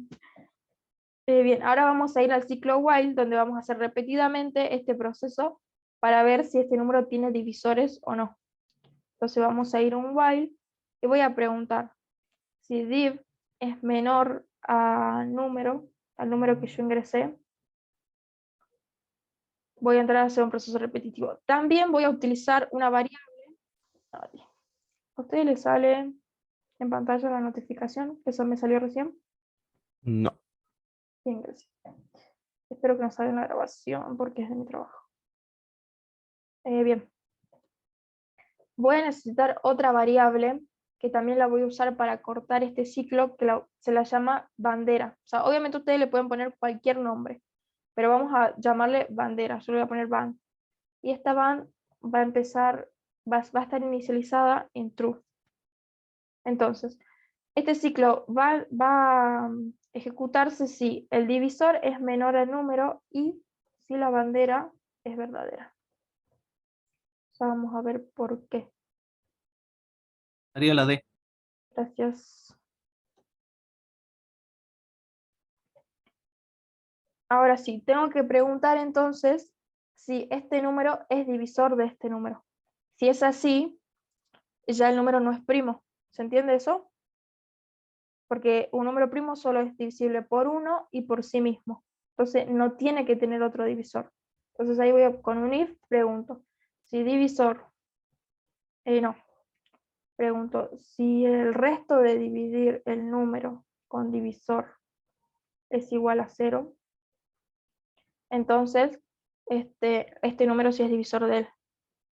Bien, ahora vamos a ir al ciclo while, donde vamos a hacer repetidamente este proceso para ver si este número tiene divisores o no. Entonces vamos a ir a un while y voy a preguntar si div es menor al número que yo ingresé. Voy a entrar a hacer un proceso repetitivo. También voy a utilizar una variable. ¿A ustedes les sale en pantalla la notificación? ¿Eso me salió recién? No. Bien, gracias. Espero que no salga en la grabación porque es de mi trabajo. Bien. Voy a necesitar otra variable que también la voy a usar para cortar este ciclo, que se la llama bandera. O sea, obviamente ustedes le pueden poner cualquier nombre, pero vamos a llamarle bandera. Yo le voy a poner band. Y esta band va a empezar, va a estar inicializada en true. Entonces, este ciclo va a ejecutarse si el divisor es menor al número y si la bandera es verdadera. O sea, vamos a ver por qué. Haría la D. Gracias. Ahora sí, tengo que preguntar entonces si este número es divisor de este número. Si es así, ya el número no es primo. ¿Se entiende eso? Porque un número primo solo es divisible por 1 y por sí mismo. Entonces no tiene que tener otro divisor. Entonces ahí con un if pregunto si divisor, no, pregunto si el resto de dividir el número con divisor es igual a 0, entonces este número sí es divisor de él,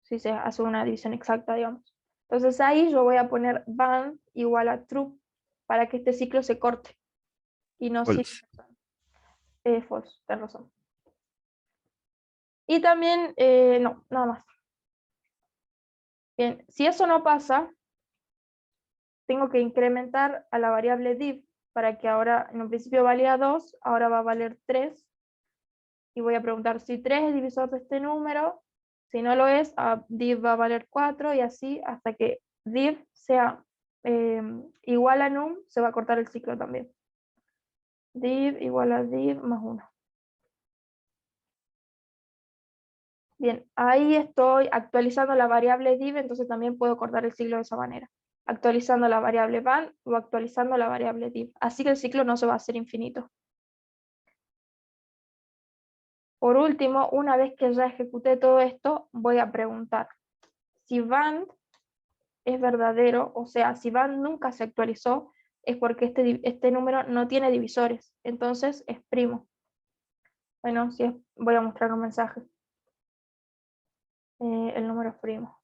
si se hace una división exacta, digamos. Entonces ahí yo voy a poner band igual a true para que este ciclo se corte y no siga. False, tenés razón. Y también, no, nada más. Bien, si eso no pasa, tengo que incrementar a la variable div para que ahora, en un principio valía 2, ahora va a valer 3. Y voy a preguntar si 3 es divisor de este número. Si no lo es, div va a valer 4 y así hasta que div sea igual a num, se va a cortar el ciclo también. Div igual a div más 1. Bien, ahí estoy actualizando la variable div, entonces también puedo cortar el ciclo de esa manera. Actualizando la variable band o actualizando la variable div. Así que el ciclo no se va a hacer infinito. Por último, una vez que ya ejecuté todo esto, voy a preguntar si band es verdadero, o sea, si band nunca se actualizó, es porque este número no tiene divisores, entonces es primo. Bueno, voy a mostrar un mensaje. El número es primo.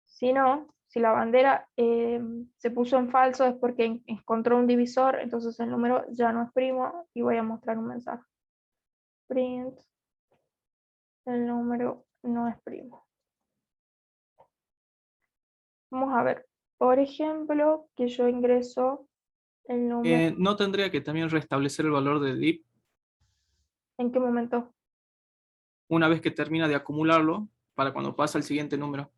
Si no, si la bandera se puso en falso es porque encontró un divisor, entonces el número ya no es primo y voy a mostrar un mensaje. Print el número no es primo. Vamos a ver, por ejemplo, que yo ingreso el número. ¿No tendría que también restablecer el valor de div ¿En qué momento? una vez que termina de acumularlo para cuando pasa al siguiente número?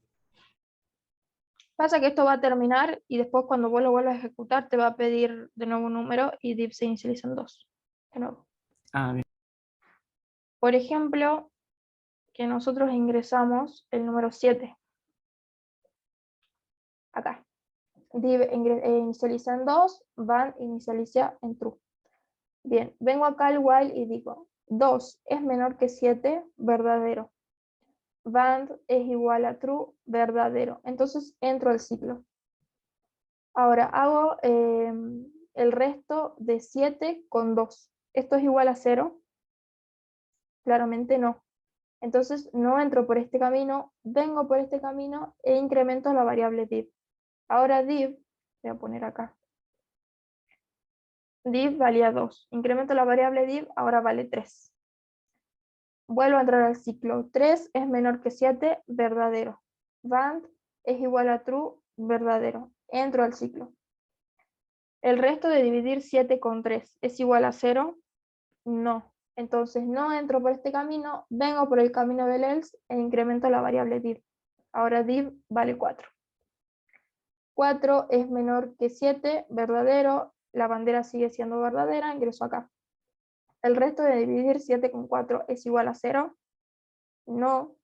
Pasa que esto va a terminar y después cuando vos lo vuelvas a ejecutar te va a pedir de nuevo un número y div se inicializa en 2. De nuevo. Ah, bien. Por ejemplo, que nosotros ingresamos el número 7. Acá. Div inicializa en 2, van inicializa en true. Bien, vengo acá al while y digo 2 es menor que 7, verdadero. Band es igual a true, verdadero. Entonces entro al ciclo. Ahora hago el resto de 7 con 2. ¿Esto es igual a 0? Claramente no. Entonces no entro por este camino, vengo por este camino e incremento la variable div. Ahora div, voy a poner acá. Div valía 2. Incremento la variable div, ahora vale 3. Vuelvo a entrar al ciclo. 3 es menor que 7, verdadero. Band es igual a true, verdadero. Entro al ciclo. ¿El resto de dividir 7 con 3 es igual a 0? No. Entonces no entro por este camino, vengo por el camino del else e incremento la variable div. Ahora div vale 4. 4 es menor que 7, verdadero. La bandera sigue siendo verdadera, ingreso acá. ¿El resto de dividir 7 con 4 es igual a 0? No.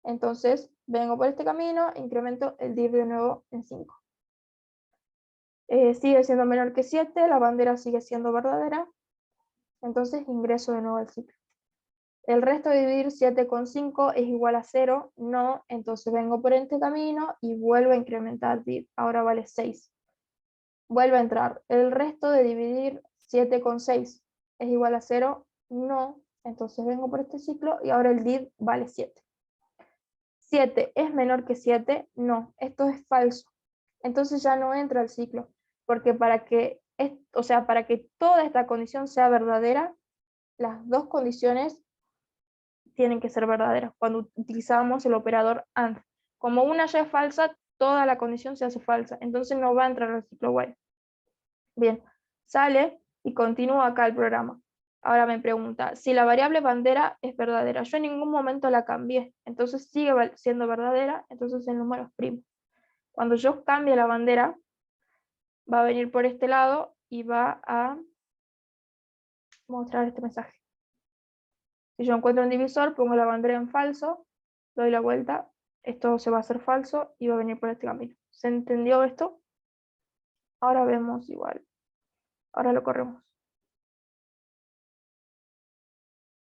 Entonces vengo por este camino, incremento el div de nuevo en 5. Sigue siendo menor que 7, la bandera sigue siendo verdadera. Entonces ingreso de nuevo al ciclo. El resto de dividir 7 con 5 es igual a 0, no, entonces vengo por este camino y vuelvo a incrementar div, ahora vale 6. Vuelvo a entrar. El resto de dividir 7 con 6 es igual a 0, no, entonces vengo por este ciclo y ahora el div vale 7. 7 es menor que 7, no, esto es falso. Entonces ya no entra al ciclo, porque para que toda esta condición sea verdadera, las dos condiciones tienen que ser verdaderas cuando utilizamos el operador AND. Como una ya es falsa, toda la condición se hace falsa, entonces no va a entrar al ciclo while. Bien, sale y continúa acá el programa. Ahora me pregunta, si la variable bandera es verdadera, yo en ningún momento la cambié, entonces sigue siendo verdadera, entonces el número es primo. Cuando yo cambie la bandera, va a venir por este lado y va a mostrar este mensaje. Si yo encuentro un divisor, pongo la bandera en falso, doy la vuelta, esto se va a hacer falso y va a venir por este camino. ¿Se entendió esto? Ahora vemos igual. Ahora lo corremos.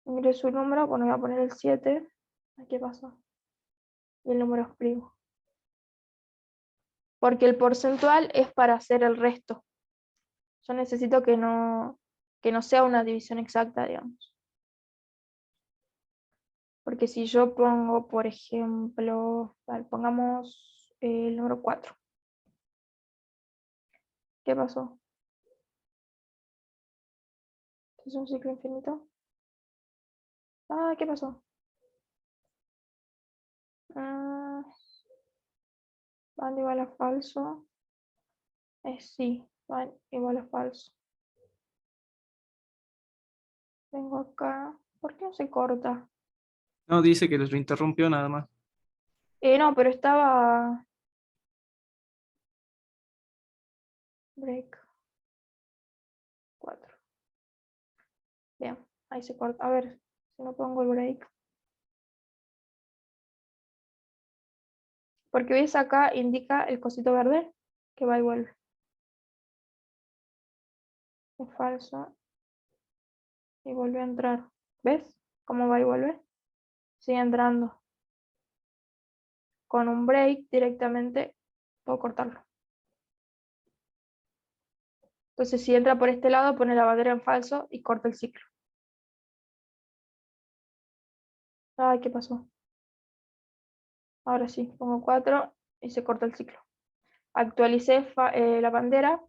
Ingreso un número, bueno, voy a poner el 7. ¿Qué pasó? Y el número es primo. Porque el porcentual es para hacer el resto. Yo necesito que no sea una división exacta, digamos. Porque si yo pongo, por ejemplo, pongamos el número 4. ¿Qué pasó? ¿Es un ciclo infinito? Ah, ¿qué pasó? Van igual a falso. Sí, van igual a falso. Vengo acá. ¿Por qué no se corta? No, dice que lo interrumpió nada más. No, pero estaba... Break 4. Bien, ahí se corta. A ver, si no pongo el break. Porque ves acá, indica el cosito verde que va y vuelve. Es falso. Y vuelve a entrar. ¿Ves cómo va y vuelve? Sigue entrando. Con un break directamente puedo cortarlo. Entonces si entra por este lado, pone la bandera en falso y corta el ciclo. Ay, ¿qué pasó? Ahora sí, pongo 4 y se corta el ciclo. Actualicé la bandera,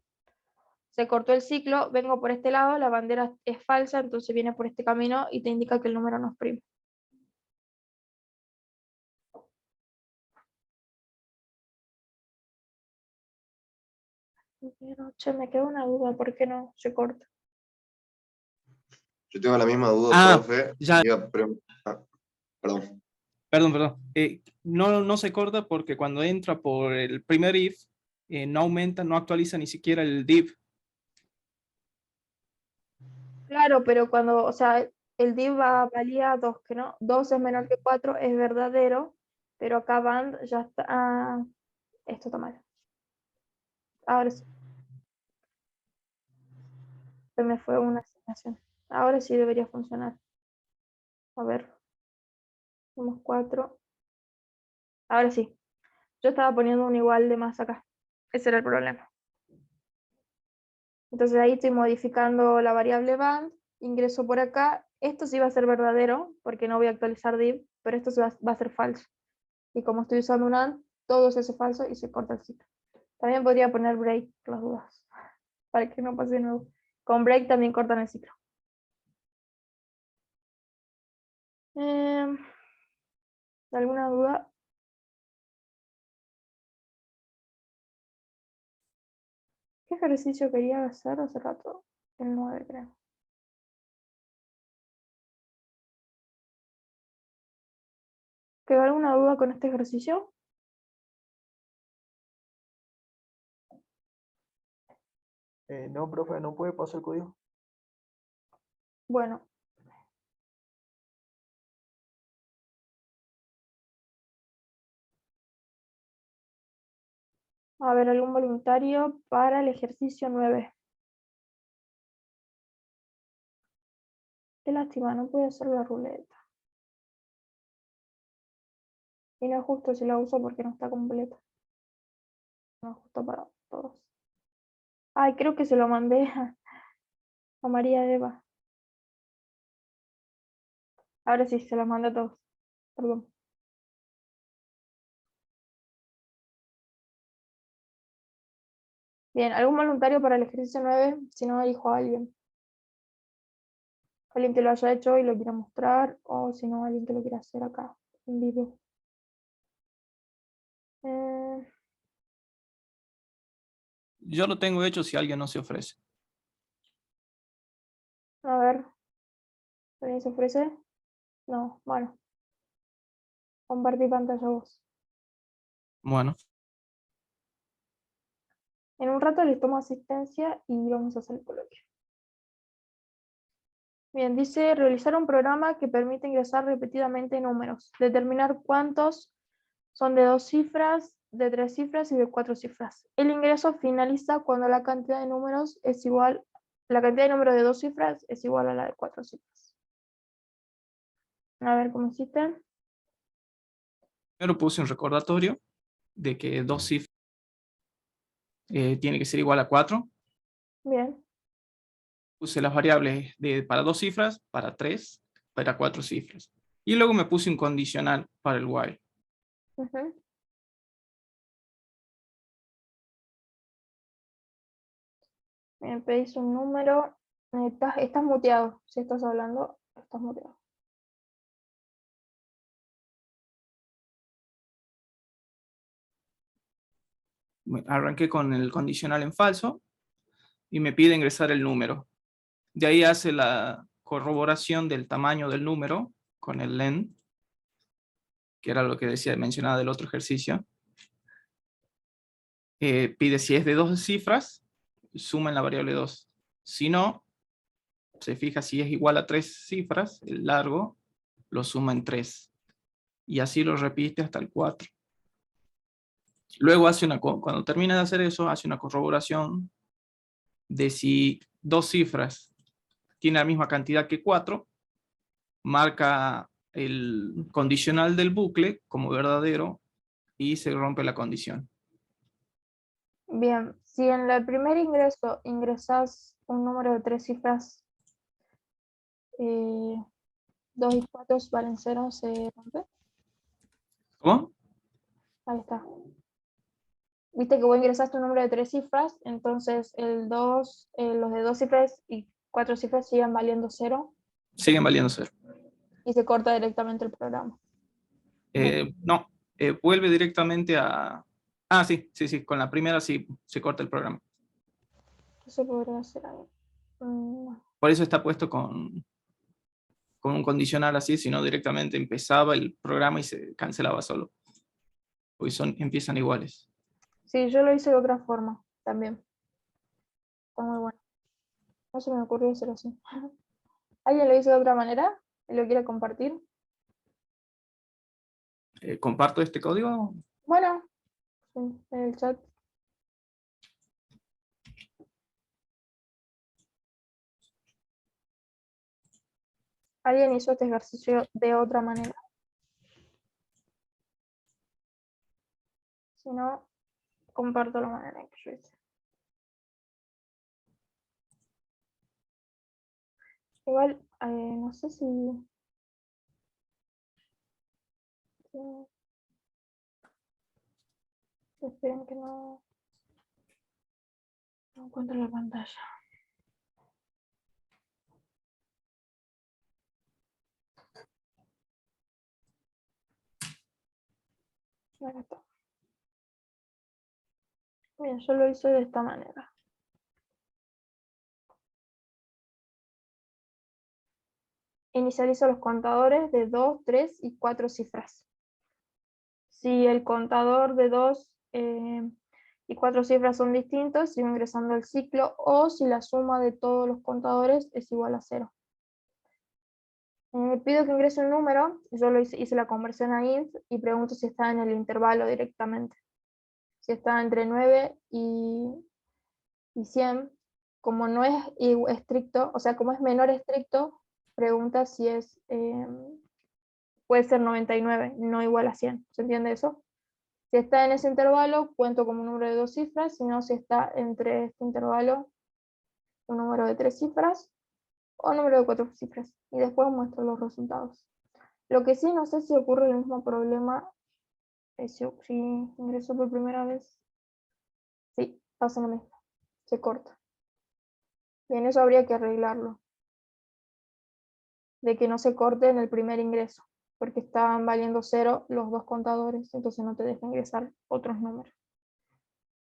se cortó el ciclo, vengo por este lado, la bandera es falsa, entonces viene por este camino y te indica que el número no es primo. Pero, che, me queda una duda, ¿por qué no se corta? Yo tengo la misma duda, profe. Ya. Perdón. Perdón. No se corta porque cuando entra por el primer if, no aumenta, no actualiza ni siquiera el div. Claro, pero cuando, o sea, el div valía 2, que no, 2 es menor que 4, es verdadero, pero acá band ya está, esto está mal. Ahora sí, se me fue una asignación. Ahora sí debería funcionar. A ver, somos 4. Ahora sí, yo estaba poniendo un igual de más acá. Ese era el problema. Entonces ahí estoy modificando la variable band, ingreso por acá. Esto sí va a ser verdadero, porque no voy a actualizar div, pero esto va a ser falso. Y como estoy usando un AND, todo se hace falso y se corta el ciclo. También podría poner break, por las dudas, para que no pase de nuevo. Con break también cortan el ciclo. ¿Alguna duda? ¿Qué ejercicio quería hacer hace rato? El 9, creo. ¿Quedó alguna duda con este ejercicio? No, profe, no puede pasar el código. Bueno. A ver, algún voluntario para el ejercicio 9. Qué lástima, no puede hacer la ruleta. Y no es justo si la uso porque no está completa. No es justo para todos. Ay, creo que se lo mandé a María Eva. Ahora sí, se los mando a todos. Perdón. Bien, ¿algún voluntario para el ejercicio 9? Si no, elijo a alguien. Alguien que lo haya hecho y lo quiera mostrar, o si no, alguien que lo quiera hacer acá, en vivo. Yo lo tengo hecho si alguien no se ofrece. A ver, ¿alguien se ofrece? No, bueno. Compartir pantalla vos. Bueno, En un rato les tomo asistencia y vamos a hacer el coloquio. Bien, dice realizar un programa que permite ingresar repetidamente números. Determinar cuántos son de 2 cifras, de 3 cifras y de 4 cifras. El ingreso finaliza cuando la cantidad de números es igual, la cantidad de números de 2 cifras es igual a la de 4 cifras. A ver cómo hiciste. primero puse un recordatorio de que 2 cifras tiene que ser igual a 4. Bien. Puse las variables para 2 cifras, para 3, para 4 cifras. Y luego me puse un condicional para el while. Ujú. Me pedís un número. Estás muteado. Si estás hablando, estás muteado. Arranqué con el condicional en falso y me pide ingresar el número. De ahí hace la corroboración del tamaño del número con el len, que era lo que mencionaba del otro ejercicio. Pide si es de 2 cifras, suma en la variable 2. Si no, se fija si es igual a 3 cifras, el largo lo suma en 3. Y así lo repite hasta el 4. Luego cuando termina de hacer eso, hace una corroboración de si 2 cifras tiene la misma cantidad que 4, marca el condicional del bucle como verdadero y se rompe la condición. Bien, si en el primer ingreso ingresas un número de 3 cifras, 2 y 4 valen 0, se rompe. ¿Cómo? Ahí está. Viste que vos ingresaste un número de 3 cifras, entonces los de 2 cifras y 4 cifras siguen valiendo 0 Siguen valiendo 0. y se corta directamente el programa. No, vuelve directamente a... sí, con la primera sí se corta el programa. ¿Qué se podría hacer ahí? Por eso está puesto con un condicional así, si no directamente empezaba el programa y se cancelaba solo. Porque empiezan iguales. Sí, yo lo hice de otra forma también. Está muy bueno. No se me ocurrió hacer así. ¿Alguien lo hizo de otra manera? ¿Y lo quiere compartir? ¿Comparto este código? Bueno, sí, en el chat. ¿Alguien hizo este ejercicio de otra manera? Si no, comparto la manera en que yo hice. Igual, no sé si... Esperen que no encuentro la pantalla. Acá está. Bien, yo lo hice de esta manera. Inicializo los contadores de 2, 3 y 4 cifras. Si el contador de 2 y 4 cifras son distintos, sigo ingresando al ciclo, o si la suma de todos los contadores es igual a 0. Pido que ingrese un número, yo hice la conversión a int y pregunto si está en el intervalo directamente. Si está entre 9 y 100, como no es estricto, o sea, como es menor estricto, pregunta si puede ser 99, no igual a 100. ¿Se entiende eso? Si está en ese intervalo, cuento como un número de 2 cifras, si no, si está entre este intervalo, un número de 3 cifras o un número de 4 cifras. Y después muestro los resultados. Lo que sí, no sé si ocurre el mismo problema si ingreso por primera vez. Sí, pasa lo mismo, se corta. Bien, eso habría que arreglarlo. De que no se corte en el primer ingreso, porque estaban valiendo 0 los dos contadores, entonces no te deja ingresar otros números.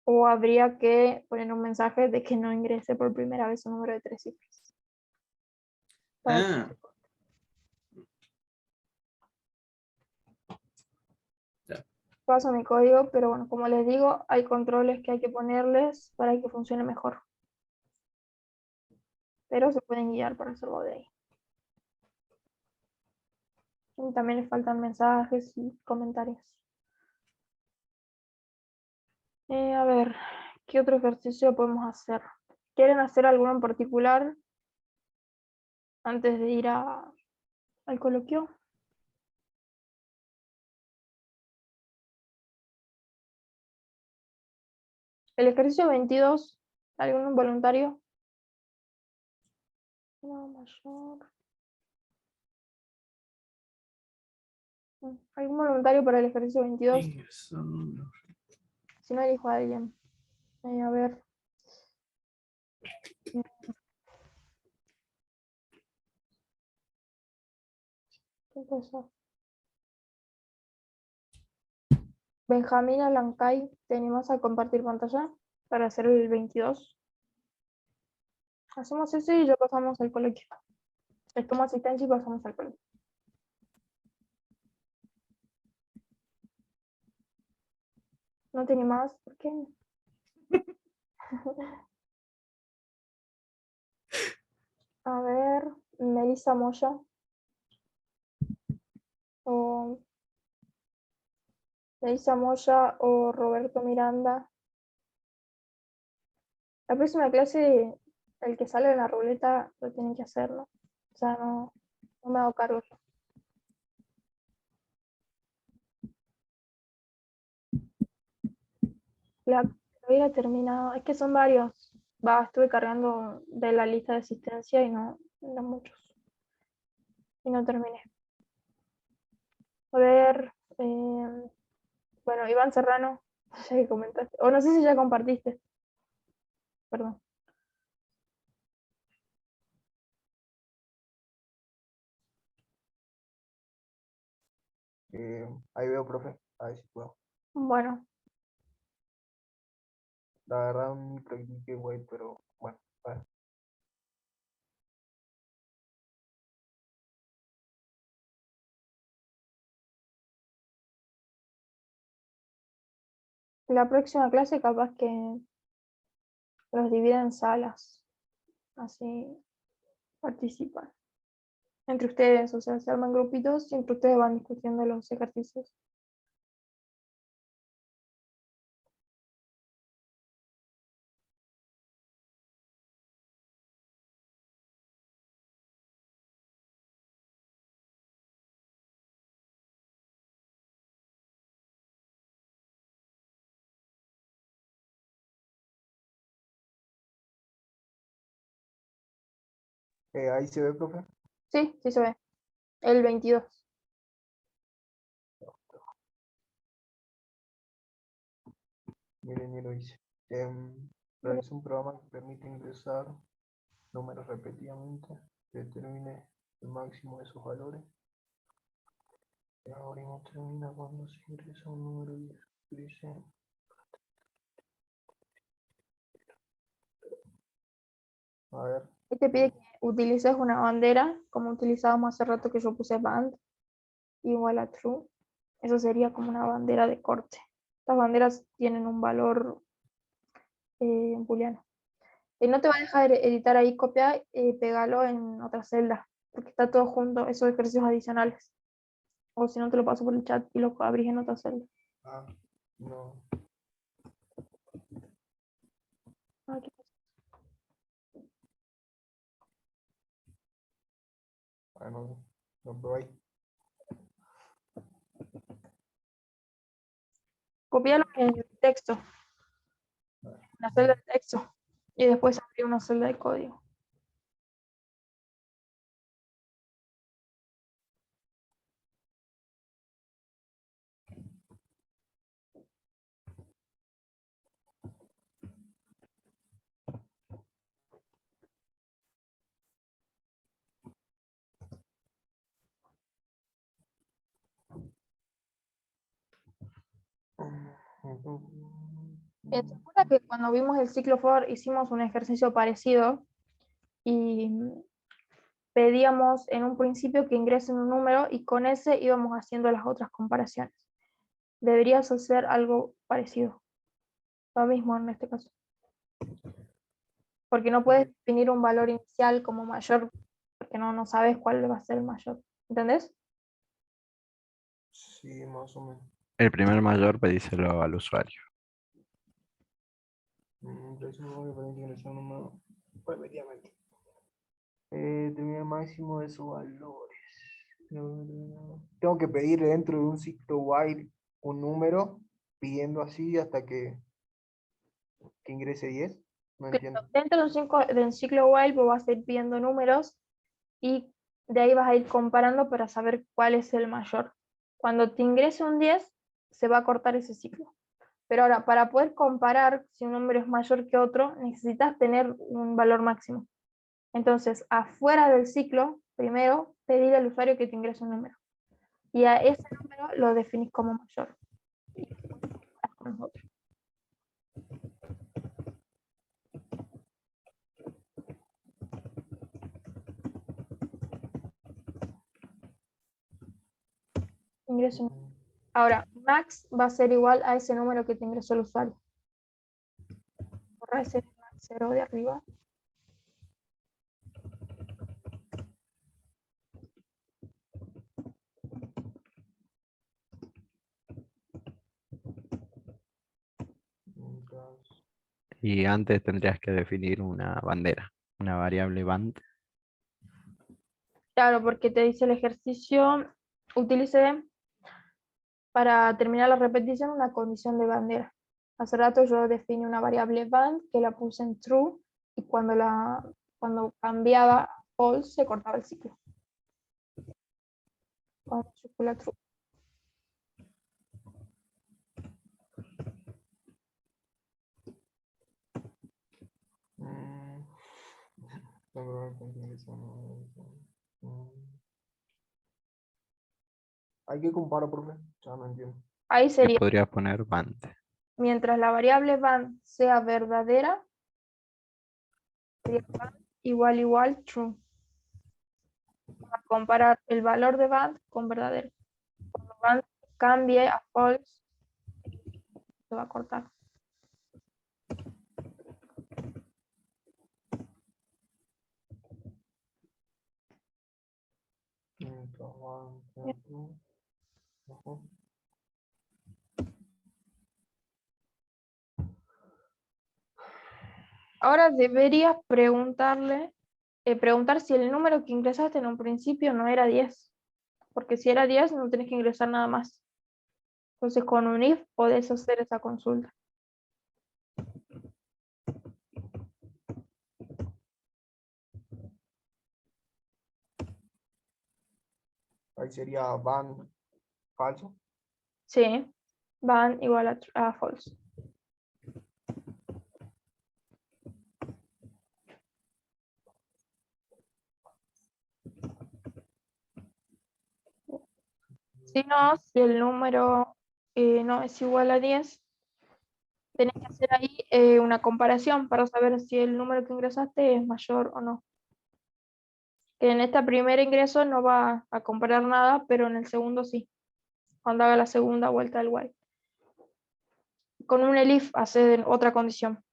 O habría que poner un mensaje de que no ingrese por primera vez un número de 3 cifras. Ah. Ya. Paso mi código, pero bueno, como les digo, hay controles que hay que ponerles para que funcione mejor. Pero se pueden guiar para hacerlo de ahí. Y también les faltan mensajes y comentarios. A ver, ¿qué otro ejercicio podemos hacer? ¿Quieren hacer alguno en particular antes de ir al coloquio? El ejercicio 22, ¿algún voluntario? No, mayor. ¿Algún voluntario para el ejercicio 22? Si no, elijo a alguien. A ver. ¿Qué pasó? Benjamín Alancay, ¿te animas a compartir pantalla para hacer el 22? Hacemos eso y ya pasamos al coloquio. Les tomo asistencia y pasamos al coloquio. ¿No te animas? ¿Por qué? A ver, Melissa Moya. O Melissa Moya o Roberto Miranda. La próxima clase, el que sale de la ruleta lo tienen que hacer, ¿no? O sea, no me hago cargo yo. La hubiera terminado. Es que son varios. Estuve cargando de la lista de asistencia y no muchos. Y no terminé. A ver, bueno, Iván Serrano, ya que comentaste. O no sé si ya compartiste. Perdón. Ahí veo, profe. A ver si puedo. Bueno. La verdad ni practiqué white, pero bueno, vale. La próxima clase capaz que los dividen en salas, así participan entre ustedes, o sea, se arman grupitos y entre ustedes van discutiendo los ejercicios. Ahí se ve, profe. Sí, sí se ve. El 22. Miren, ya lo hice. Realiza un programa que permite ingresar números repetidamente, que determine el máximo de sus valores. El algoritmo termina cuando se ingresa un número y dice. A ver, Y te pide que utilices una bandera, como utilizábamos hace rato que yo puse band, igual a true. Eso sería como una bandera de corte. Las banderas tienen un valor booleano. No te va a dejar editar ahí, copia y pégalo en otra celda, porque está todo junto, esos ejercicios adicionales. O si no, te lo paso por el chat y lo abrís en otra celda. no. Aquí. No, no, pero ahí. Copialo en el texto, una celda de texto, y después abrir una celda de código. ¿Se acuerdan que cuando vimos el ciclo for hicimos un ejercicio parecido y pedíamos en un principio que ingresen un número y con ese íbamos haciendo las otras comparaciones? Deberías hacer algo parecido, lo mismo en este caso. Porque no puedes definir un valor inicial como mayor, porque no sabes cuál va a ser el mayor. ¿Entendés? Sí, más o menos. El primer mayor pedíselo al usuario. Determina el máximo de sus valores. Tengo que pedir dentro de un ciclo while un número, pidiendo así hasta que ingrese 10. No entiendo. Dentro de un ciclo while vos vas a ir pidiendo números y de ahí vas a ir comparando para saber cuál es el mayor. Cuando te ingrese un 10, se va a cortar ese ciclo. Pero ahora, para poder comparar si un número es mayor que otro, necesitas tener un valor máximo. Entonces, afuera del ciclo, primero, pedir al usuario que te ingrese un número. Y a ese número lo definís como mayor. Y con nosotros. Ingreso. Ahora, max va a ser igual a ese número que te ingresó el usuario. Borra ese max 0 de arriba. Y antes tendrías que definir una bandera, una variable band. Claro, porque te dice el ejercicio, utilice para terminar la repetición una condición de bandera. Hace rato yo definí una variable band que la puse en true y cuando cambiaba a false se cortaba el ciclo. Con mayúscula true. Hay que comparar, profe. Ya no entiendo. Ahí Le sería podrías poner band. mientras la variable band sea verdadera, sería band igual true. Vamos a comparar el valor de band con verdadero. Cuando band cambie a false, se va a cortar. Ahora deberías preguntar si el número que ingresaste en un principio no era 10. Porque si era 10 no tenés que ingresar nada más. Entonces con un if podés hacer esa consulta. Ahí sería van falso. Sí, van igual a false. Si no, si el número no es igual a 10, tenés que hacer ahí una comparación para saber si el número que ingresaste es mayor o no. Que en este primer ingreso no va a comparar nada, pero en el segundo sí. Cuando haga la segunda vuelta del while. Con un elif hace otra condición.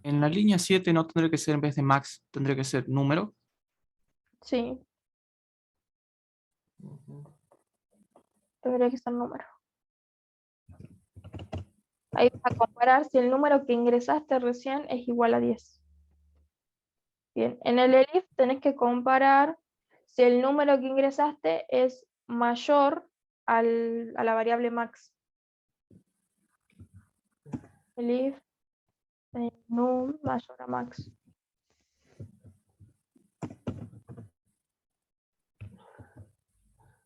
En la línea 7 no tendría que ser en vez de max, tendría que ser número. Sí, Ujú. tendría que ser número. Ahí vas a comparar si el número que ingresaste recién es igual a 10. Bien, en el elif tenés que comparar si el número que ingresaste es mayor a la variable max. Elif num mayor a max.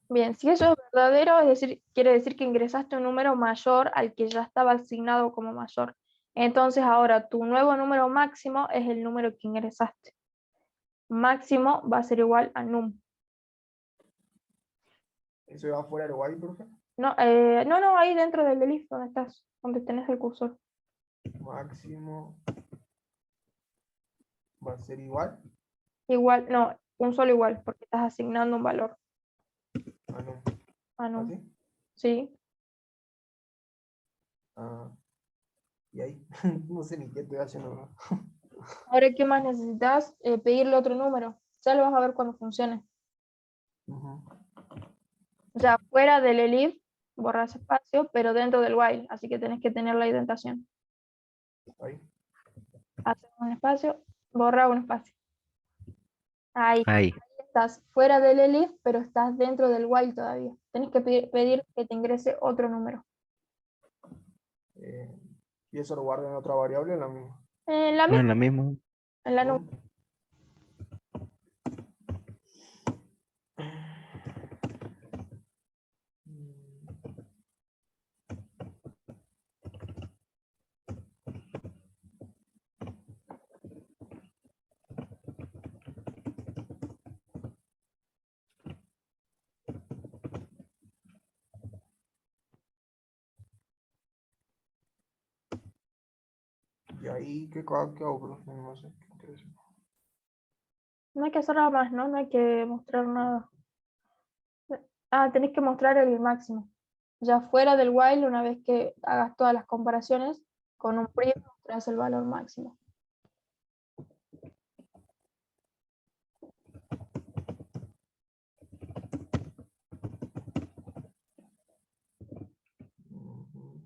Bien, si eso es verdadero, quiere decir que ingresaste un número mayor al que ya estaba asignado como mayor. Entonces ahora tu nuevo número máximo es el número que ingresaste. Máximo va a ser igual a num. ¿Eso va fuera del while, profe? No, ahí dentro del elif, donde estás, donde tenés el cursor. Máximo va a ser igual. Igual, no, un solo igual, porque estás asignando un valor Ah, no. a num. ¿Así? Sí. Ah, y ahí, no sé ni qué estoy haciendo. Ahora, ¿qué más necesitas? Pedirle otro número. Ya lo vas a ver cuando funcione. Ujú. Ya fuera del elif, borras espacio, pero dentro del while, así que tenés que tener la indentación. Ahí. Haces un espacio, borra un espacio. Ahí Ahí. estás fuera del elif, pero estás dentro del while todavía. Tenés que pedir que te ingrese otro número. Y eso lo guardo en otra variable en la misma. En la No es misma, la misma. en la num. Y ahí, ¿qué hago, profe? No sé. ¿Qué interesa? No hay que hacer nada más, ¿no? No hay que mostrar nada. Ah, tenés que mostrar el máximo. Ya fuera del while, una vez que hagas todas las comparaciones, con un print mostrás el valor máximo. Ujú.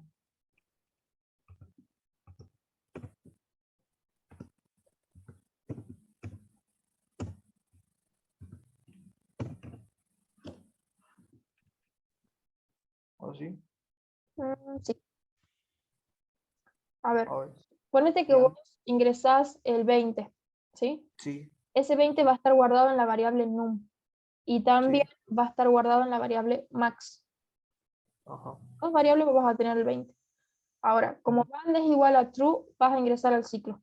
¿Así? Sí. A ver, A ver. ponete que Ya. vos ingresás el 20, ¿sí? Sí, Ese 20 va a estar guardado en la variable num y también sí. va a estar guardado en la variable max. Ajá. Dos variables vos vas a tener el 20. Ahora, como band es igual a true, vas a ingresar al ciclo.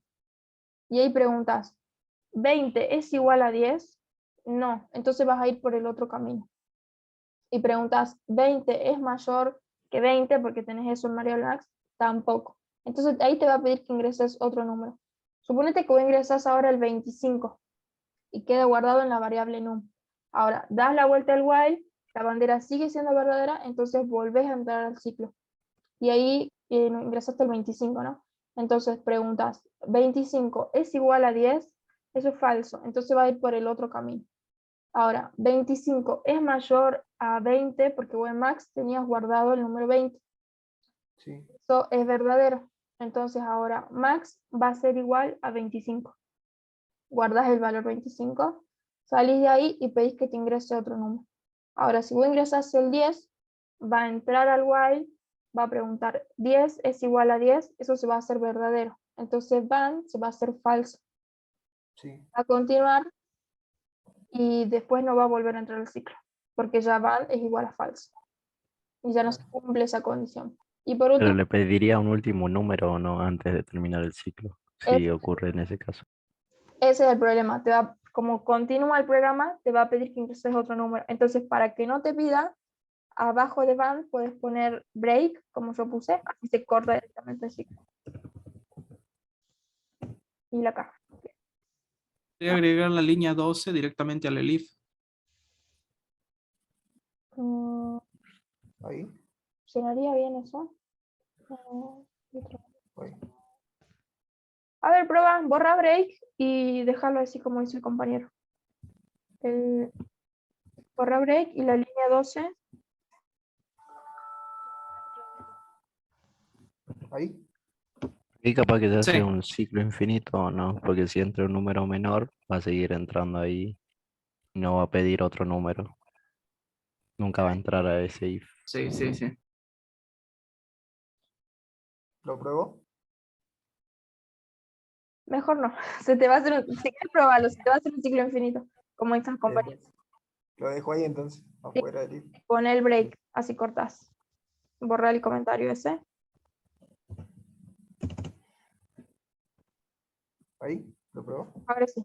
Y ahí preguntas, ¿20 es igual a 10? No, entonces vas a ir por el otro camino. Y preguntas, ¿20 es mayor que 20, porque tenés eso en variable max, tampoco. Entonces ahí te va a pedir que ingreses otro número. Suponete que vos ingresas ahora el 25 y queda guardado en la variable num. Ahora, das la vuelta al while, la bandera sigue siendo verdadera, entonces volvés a entrar al ciclo. Y ahí ingresaste el 25, ¿no? Entonces preguntas, ¿25 es igual a 10? Eso es falso, entonces va a ir por el otro camino. Ahora, 25 es mayor a 20 porque vos en max tenías guardado el número 20. Sí. Eso es verdadero. Entonces ahora max va a ser igual a 25. Guardas el valor 25, salís de ahí y pedís que te ingrese otro número. Ahora, si vos ingresas el 10, va a entrar al while, va a preguntar 10 es igual a 10, eso se va a hacer verdadero. Entonces van se va a hacer falso. Sí. Va a continuar y después no va a volver a entrar al ciclo, porque ya van es igual a falso. Y ya no se Claro. cumple esa condición. Y por Pero último, le pediría un último número o no antes de terminar el ciclo, si ocurre en ese caso. ese es el problema. Como continúa el programa, te va a pedir que ingreses otro número. Entonces, para que no te pida, abajo de van puedes poner break, como yo puse, así se corta directamente el ciclo. Y la caja. Voy a agregar la línea 12 directamente al elif. Ahí. ¿Funcionaría bien eso? Ahí. A ver, prueba, borra break y déjalo así como dice el compañero. Borra break y la línea 12. Ahí. Y capaz que se hace Sí. un ciclo infinito o no, porque si entra un número menor, va a seguir entrando ahí y no va a pedir otro número. Nunca va a entrar a ese if. Sí, sí, sí. ¿Lo pruebo? Mejor no. Se te va a hacer si quieres probarlo, se te va a hacer un ciclo infinito, como estas compañeras. Lo dejo ahí entonces, afuera del if. Pon el break, así cortas. Borra el comentario ese. Ahí. ¿Lo pruebo? Ahora sí.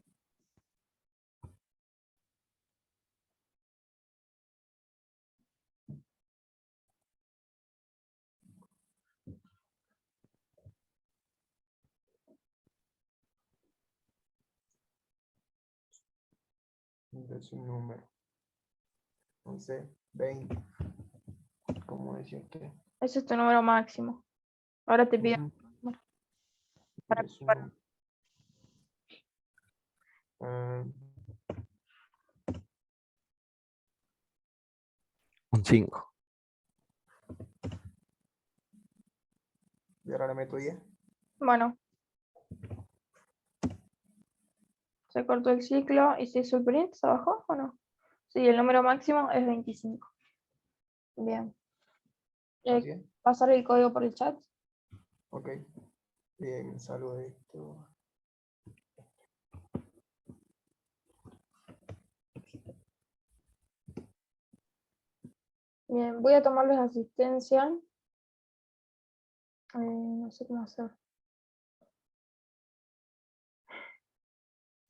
Es un número. 11, 20. Como decía usted. Ese es tu número máximo. Ahora te pido Ujú. para Es un número. Ah, Un 5. y ahora le meto 10. Bueno, se cortó el ciclo y se hizo el print, ¿se bajó o no? Sí, el número máximo es 25. Bien. Así es. Pasar el código por el chat. Ok. Bien, salgo de esto. Bien, voy a tomarles asistencia. No sé cómo hacer.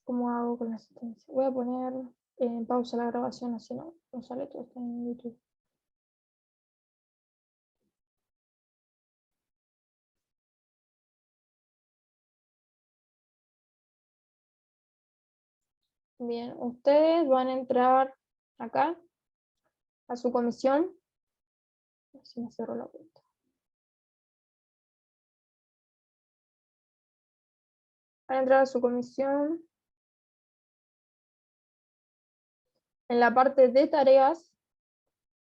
¿Cómo hago con la asistencia? Voy a poner en pausa la grabación, así no sale todo esto en YouTube. Bien, ustedes van a entrar acá a su comisión. A ver si me cerró la cuenta. Van a entrar a su comisión. En la parte de tareas,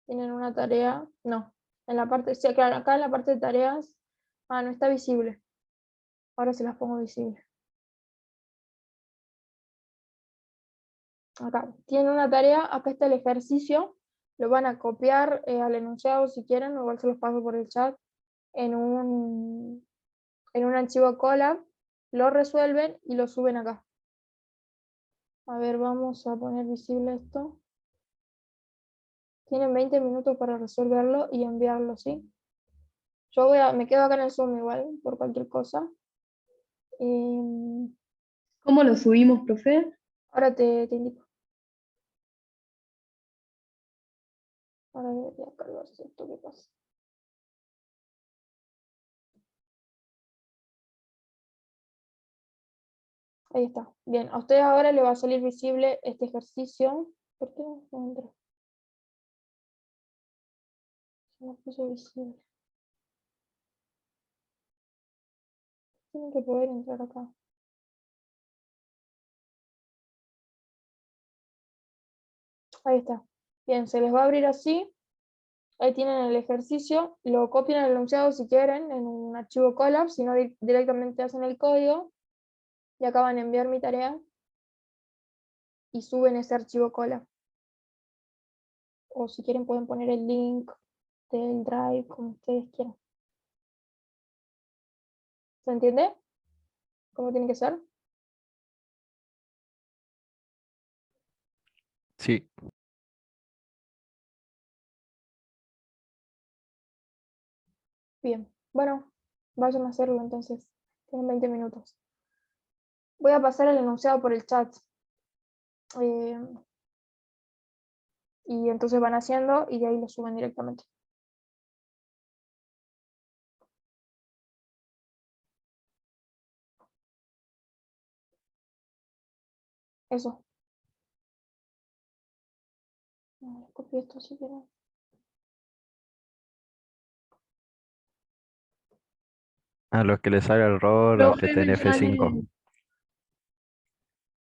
tienen una tarea, no, en la parte, sí, acá en la parte de tareas, no está visible. Ahora se las pongo visible. Acá, tienen una tarea, acá está el ejercicio, lo van a copiar al enunciado si quieren, igual se los paso por el chat, en un archivo Colab, lo resuelven y lo suben acá. A ver, vamos a poner visible esto. Tienen 20 minutos para resolverlo y enviarlo, ¿sí? Yo me quedo acá en el Zoom igual, por cualquier cosa. ¿Cómo lo subimos, profe? Ahora te indico. Ahora debería cargarse esto, ¿qué pasa? Ahí está. Bien, a usted ahora le va a salir visible este ejercicio. ¿Por qué no entra? Se me puso visible. Tienen que poder entrar acá. Ahí está. Bien, se les va a abrir así. Ahí tienen el ejercicio. Lo copian el enunciado si quieren en un archivo Colab, si no directamente hacen el código. Y acaban de enviar mi tarea. Y suben ese archivo Colab. O si quieren pueden poner el link del Drive, como ustedes quieran. ¿Se entiende? ¿Cómo tiene que ser? Sí, Bien. Bueno, vayan a hacerlo entonces. Tienen 20 minutos. Voy a pasar el enunciado por el chat. Y entonces van haciendo y de ahí lo suben directamente. Eso. Copio esto si quieren. a los que les sale el error, Profe, aprieten me F5. sale,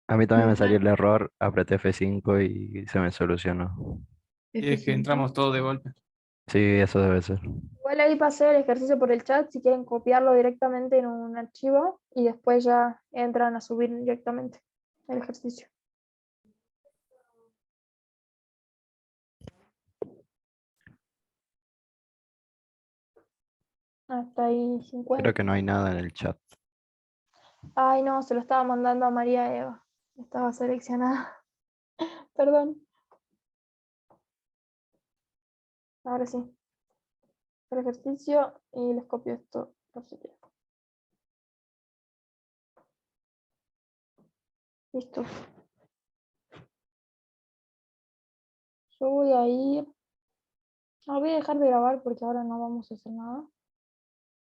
A mí también me me salió sale el error, apreté F5 y se me solucionó. Y es que F5. entramos todos de golpe. Sí, eso debe ser. Igual ahí pasé el ejercicio por el chat si quieren copiarlo directamente en un archivo y después ya entran a subir directamente el ejercicio. Hasta ahí 50. Creo que no hay nada en el chat. Ay, no, se lo estaba mandando a María Eva. Estaba seleccionada. Perdón. Ahora sí. El ejercicio y les copio esto por si quieren. Listo. Yo voy a ir. Voy a dejar de grabar porque ahora no vamos a hacer nada.